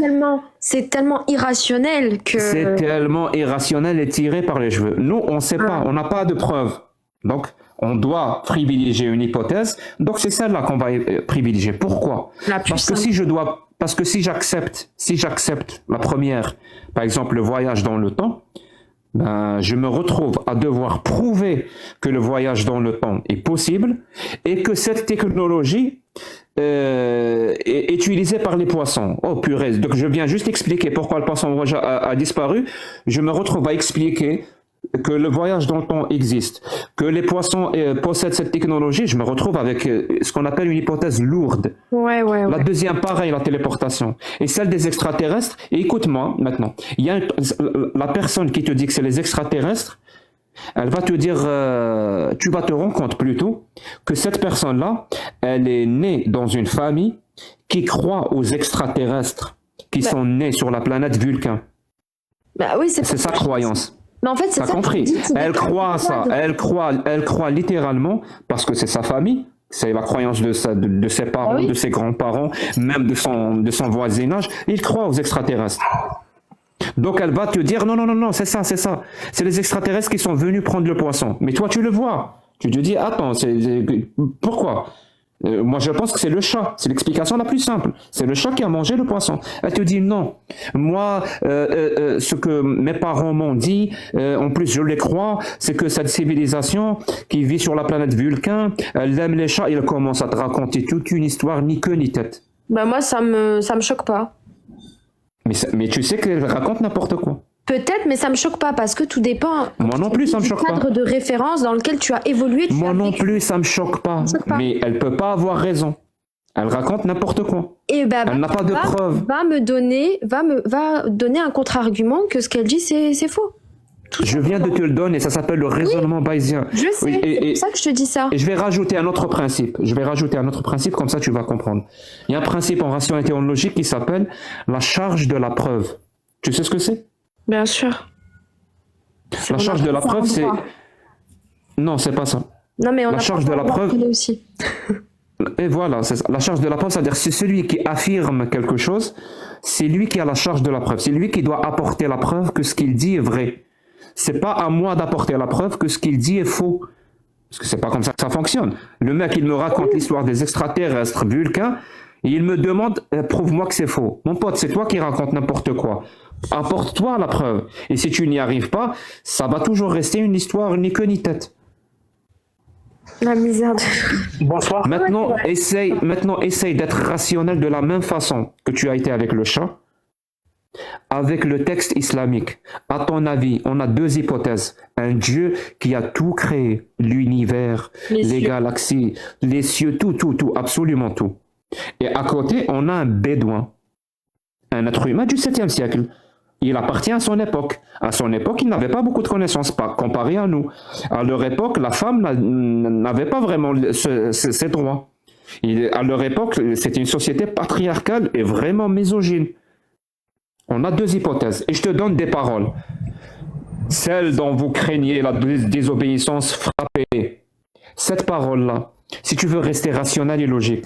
C'est tellement irrationnel que... C'est tellement irrationnel et tiré par les cheveux. Nous, on ne sait pas. On n'a pas de preuves. Donc, on doit privilégier une hypothèse. Donc, c'est celle-là qu'on va privilégier. Pourquoi? Parce que si j'accepte la première, par exemple, le voyage dans le temps, ben, je me retrouve à devoir prouver que le voyage dans le temps est possible et que cette technologie est utilisée par les poissons. Oh purée, donc je viens juste expliquer pourquoi le poisson rouge a disparu. Je me retrouve à expliquer que le voyage dans le temps existe, que les poissons possèdent cette technologie. Je me retrouve avec ce qu'on appelle une hypothèse lourde. Ouais. La deuxième, pareil, la téléportation. Et celle des extraterrestres, et écoute-moi maintenant, il y a la personne qui te dit que c'est les extraterrestres, Elle va te dire, tu vas te rendre compte plutôt que cette personne-là, elle est née dans une famille qui croit aux extraterrestres qui sont nés sur la planète Vulcain. Bah oui, c'est sa croyance. Mais en fait, c'est T'as ça. compris? Elle croit à ça. Elle croit littéralement parce que c'est sa famille. C'est la croyance de ses parents, de ses grands-parents, même de son voisinage. Il croit aux extraterrestres. Donc elle va te dire non, c'est ça. C'est les extraterrestres qui sont venus prendre le poisson. Mais toi, tu le vois. Tu te dis, attends, pourquoi? Moi, je pense que c'est le chat. C'est l'explication la plus simple. C'est le chat qui a mangé le poisson. Elle te dit non. Moi, ce que mes parents m'ont dit, en plus je les crois, c'est que cette civilisation qui vit sur la planète Vulcain, elle aime les chats. Il commence à te raconter toute une histoire, ni queue ni tête. Bah moi, ça me choque pas. Mais tu sais qu'elle raconte n'importe quoi. Peut-être, mais ça me choque pas parce que tout dépend. Moi non plus, ça me choque pas. Du cadre de référence dans lequel tu as évolué. Moi non plus, ça me choque pas. Mais elle peut pas avoir raison. Elle raconte n'importe quoi. Et ben, elle n'a pas de preuves. Va donner un contre-argument que ce qu'elle dit c'est faux. Je viens de te le donner, ça s'appelle le raisonnement bayésien. Je sais, c'est pour ça que je te dis ça. Et je vais rajouter un autre principe. Comme ça tu vas comprendre. Il y a un principe en rationalité théologique qui s'appelle la charge de la preuve. Tu sais ce que c'est? Bien sûr. La charge de la preuve, c'est... Non, c'est pas ça. Non, mais on la charge de la preuve aussi. Et voilà, c'est ça. La charge de la preuve, c'est-à-dire c'est celui qui affirme quelque chose, c'est lui qui a la charge de la preuve. C'est lui qui doit apporter la preuve que ce qu'il dit est vrai. C'est pas à moi d'apporter la preuve que ce qu'il dit est faux. Parce que c'est pas comme ça que ça fonctionne. Le mec, il me raconte l'histoire des extraterrestres vulcains, et il me demande, prouve-moi que c'est faux. Mon pote, c'est toi qui racontes n'importe quoi. Apporte-toi la preuve. Et si tu n'y arrives pas, ça va toujours rester une histoire ni queue ni tête. La misère de... Bonsoir. Maintenant, essaye d'être rationnel de la même façon que tu as été avec le chat, avec le texte islamique. À ton avis, on a deux hypothèses. Un Dieu qui a tout créé, l'univers, les galaxies, les cieux, tout, absolument tout. Et à côté, on a un bédouin, un être humain du 7e siècle. Il appartient à son époque. À son époque, il n'avait pas beaucoup de connaissances, pas comparé à nous. À leur époque, la femme n'avait pas vraiment ses droits. À leur époque, c'était une société patriarcale et vraiment misogyne. On a deux hypothèses. Et je te donne des paroles. Celle dont vous craignez la désobéissance, frappez. Cette parole-là, si tu veux rester rationnel et logique,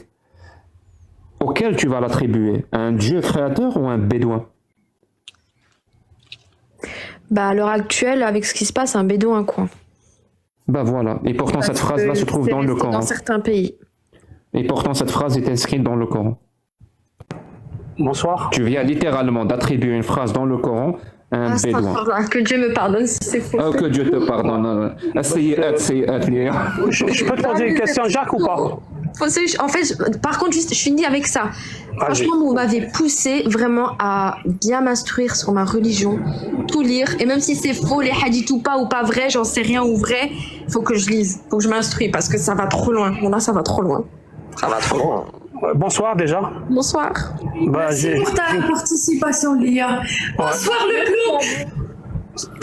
auquel tu vas l'attribuer? Un Dieu créateur ou un bédouin? Bah, à l'heure actuelle, avec ce qui se passe, un bédouin, quoi. Bah voilà. Et pourtant, cette phrase-là se trouve dans le Coran. Dans certains pays. Et pourtant, cette phrase est inscrite dans le Coran. Bonsoir. Tu viens littéralement d'attribuer une phrase dans le Coran à un bédouin. Que Dieu me pardonne si c'est faux. Oh, que Dieu te pardonne. Je peux te poser une question, Jacques, ou pas? En fait, par contre, juste, je finis avec ça. Franchement, vous m'avez poussé vraiment à bien m'instruire sur ma religion, tout lire, et même si c'est faux, les hadiths ou pas vrai, j'en sais rien ou vrai, faut que je lise, faut que je m'instruise parce que ça va trop loin. Bon, là, ça va trop loin. Ça va trop loin. Bonsoir déjà. Bonsoir. Merci pour ta participation, Lia. Bonsoir le plouc.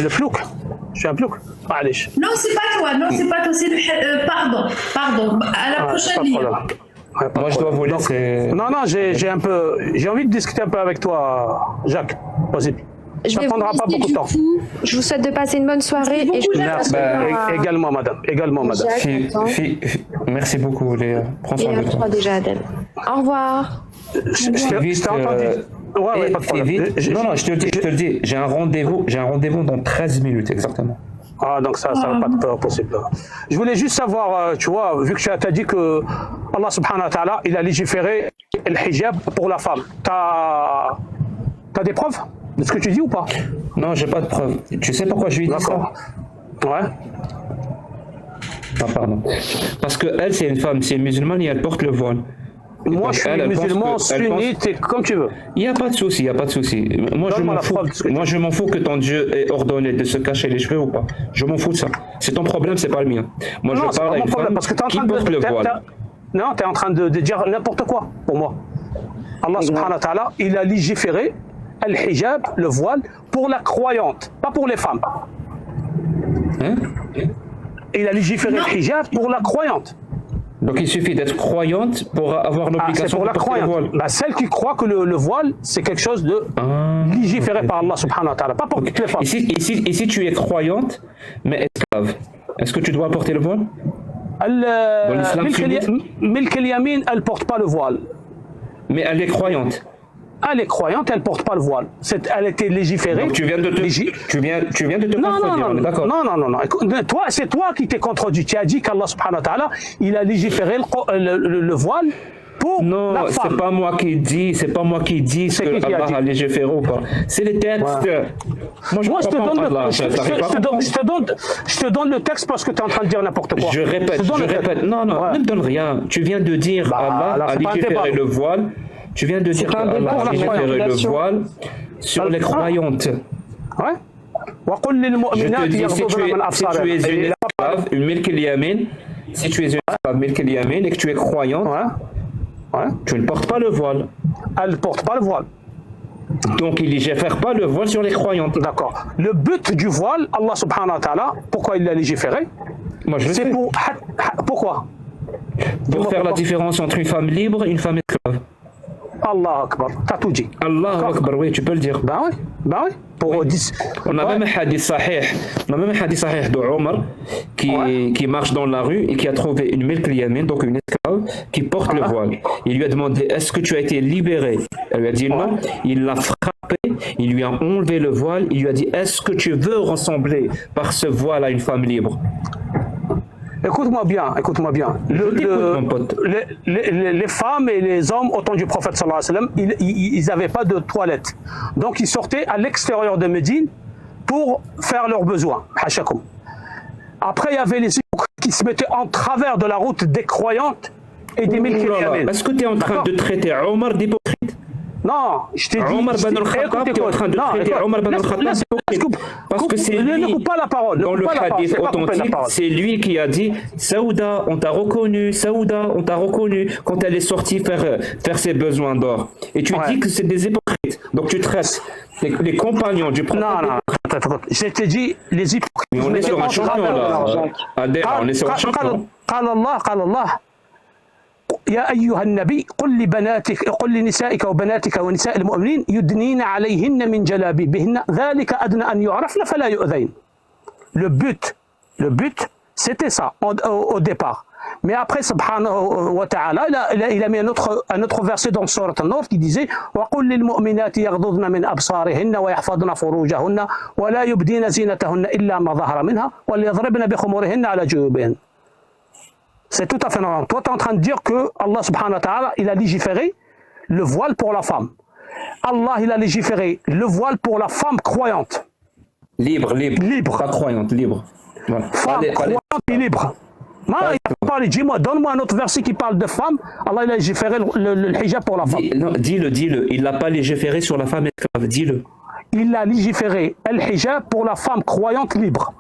Le plouc? Je suis un plouc? Allez. Non, c'est pas toi, c'est le... pardon. À la prochaine, Lia. Moi, je dois vous laisser. Non, j'ai envie de discuter un peu avec toi, Jacques. Vas-y. Ça ne prendra pas beaucoup de temps. Je vous souhaite de passer une bonne soirée. Et je également, madame. Merci beaucoup, Léa. Prends soin de toi. Déjà, Adèle. Au revoir. Je t'ai entendu. Ouais, pas de problème. Non, je te le dis. J'ai un rendez-vous dans 13 minutes, exactement. Ah, donc ça va pas être possible. Je voulais juste savoir, tu vois, vu que tu as dit que Allah subhanahu wa ta'ala, il a légiféré le hijab pour la femme. T'as des preuves de ce que tu dis ou pas? Non, j'ai pas de preuves. Tu sais pourquoi je lui dis ça? Ouais. Ah, pardon. Parce que elle, c'est une femme, c'est une musulmane et elle porte le voile. Moi, je suis musulman, sunnite, comme tu veux. Il n'y a pas de souci, Moi, je m'en fous que ton Dieu ait ordonné de se cacher les cheveux ou pas. Je m'en fous de ça. C'est ton problème, c'est pas le mien. Moi, je parle avec une femme qui porte le voile. Non, tu es en train de dire n'importe quoi, pour moi. Allah subhanahu wa ta'ala, il a légiféré le hijab, le voile, pour la croyante, pas pour les femmes. Hein? Il a légiféré le hijab pour la croyante. Donc il suffit d'être croyante pour avoir l'obligation c'est pour la de porter le voile. croyante. Bah, celle qui croit que le voile, c'est quelque chose de légiféré par Allah subhanahu wa ta'ala, pas pour toutes les femmes. Et si tu es croyante, mais esclave, est-ce que tu dois porter le voile? Dans l'islam sunnite? Milk al-Yamin, elle ne porte pas le voile. Mais elle est croyante. Elle est croyante, elle ne porte pas le voile. Elle était légiférée. Donc tu viens de te contredire, on est d'accord? Non. Écoute, c'est toi qui t'es contredit. Tu as dit qu'Allah subhanahu wa ta'ala, il a légiféré le voile pour la femme. C'est pas moi qui dis ce que Allah a légiféré ou pas. C'est les textes. Ouais. Moi, je te donne le texte parce que tu es en train de dire n'importe quoi. Je répète. Non, ne me donne rien. Tu viens de dire Allah a légiféré le voile. Tu viens de dire qu'Allah a légiféré le voile sur les croyantes. Ouais. Je te dis, si tu es une esclave, une milk al-Yamin, si tu es une esclave milk al-Yamin et que tu es croyante, tu ne portes pas le voile. Elle ne porte pas le voile. Donc il ne légifère pas le voile sur les croyantes. D'accord. Le but du voile, Allah subhanahu wa ta'ala, pourquoi il l'a légiféré? Moi je sais. Pourquoi? Pour faire la différence entre une femme libre et une femme esclave. Allah Akbar, t'as tout dit. Allah Akbar, oui, tu peux le dire. Ben oui. Pour 10. On a même un hadith sahih de Omar qui marche dans la rue et qui a trouvé une milk al-Yamin, donc une esclave, qui porte le voile. Il lui a demandé, est-ce que tu as été libéré? Elle lui a dit non. Il l'a frappé, il lui a enlevé le voile, il lui a dit, est-ce que tu veux ressembler par ce voile à une femme libre? Écoute-moi bien. Les femmes et les hommes au temps du prophète sallallahu alayhi wa sallam, ils n'avaient pas de toilette. Donc ils sortaient à l'extérieur de Médine pour faire leurs besoins. Hachakoum. Après, il y avait les hypocrites qui se mettaient en travers de la route des croyantes et des milk al-Yamin. Est-ce que tu es en train de traiter Omar d'hypocrite? Non, je t'ai dit. Omar ben al-Khattab, tu es en train de traiter Omar ben al-Khattab d'hypocrite. Parce que c'est lui, ne coupe pas la parole. Dans le hadith authentique, c'est lui qui a dit Saouda, on t'a reconnu quand elle est sortie faire ses besoins d'or. Et tu dis que c'est des hypocrites. Donc tu traites les compagnons du prophète. Non. Je t'ai dit les hypocrites. Mais on est sur un champion là. On est sur un champion. قال الله يا أيها النبي قل لنسائك وبناتك ونساء المؤمنين يدنين عليهن من جلابيبهن ذلك أدنى أن يعرفن فلا يؤذين. Le but, c'était ça au départ. Mais après, subhanahu wa ta'ala, il a mis un autre verset dans Surat An-Nur qui disait وَقُلْ لِلْمُؤْمِنَاتِ يَغْضُضْنَ مِنْ أَبْصَارِهِنَّ وَيَحْفَظْنَ فُرُوجَهُنَّ وَلَا يُبْدِينَ زِينَتَهُنَّ إِلَّا مَا ظَهَرَ مِنْهَا وَلْيَضْرِبْنَ بِخُمُورِهِنَّ عَلَى جُيوبِهِنَّ. C'est tout à fait normal. Toi, tu es en train de dire que Allah subhanahu wa ta'ala, il a légiféré le voile pour la femme. Allah, il a légiféré le voile pour la femme croyante. Libre. Pas croyante, libre. Voilà. Femme croyante et libre. Non, il a parlé. Dis-moi, donne-moi un autre verset qui parle de femme. Allah, il a légiféré le hijab pour la femme. Dis-le. Il l'a pas légiféré sur la femme esclave. Dis-le. Il a légiféré le hijab pour la femme croyante libre.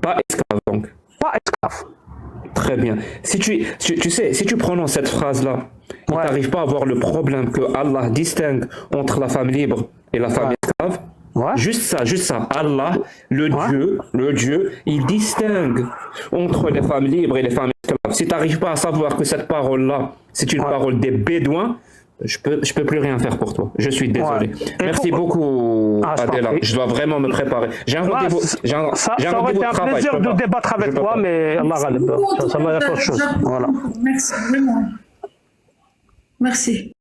Pas esclave, donc. Pas esclave. Très bien. Si tu prononces cette phrase-là, tu n'arrives pas à voir le problème que Allah distingue entre la femme libre et la femme esclave. Juste ça. Allah, le Dieu, il distingue entre les femmes libres et les femmes esclaves. Si tu n'arrives pas à savoir que cette parole-là, c'est une parole des Bédouins, je peux plus rien faire pour toi. Je suis désolé. Merci beaucoup, Adela. Je dois vraiment me préparer. J'ai un rendez-vous. Ça aurait été un plaisir de débattre avec toi, mais Allah ghalib. Ça va être autre chose. Voilà. Merci, vraiment. Merci.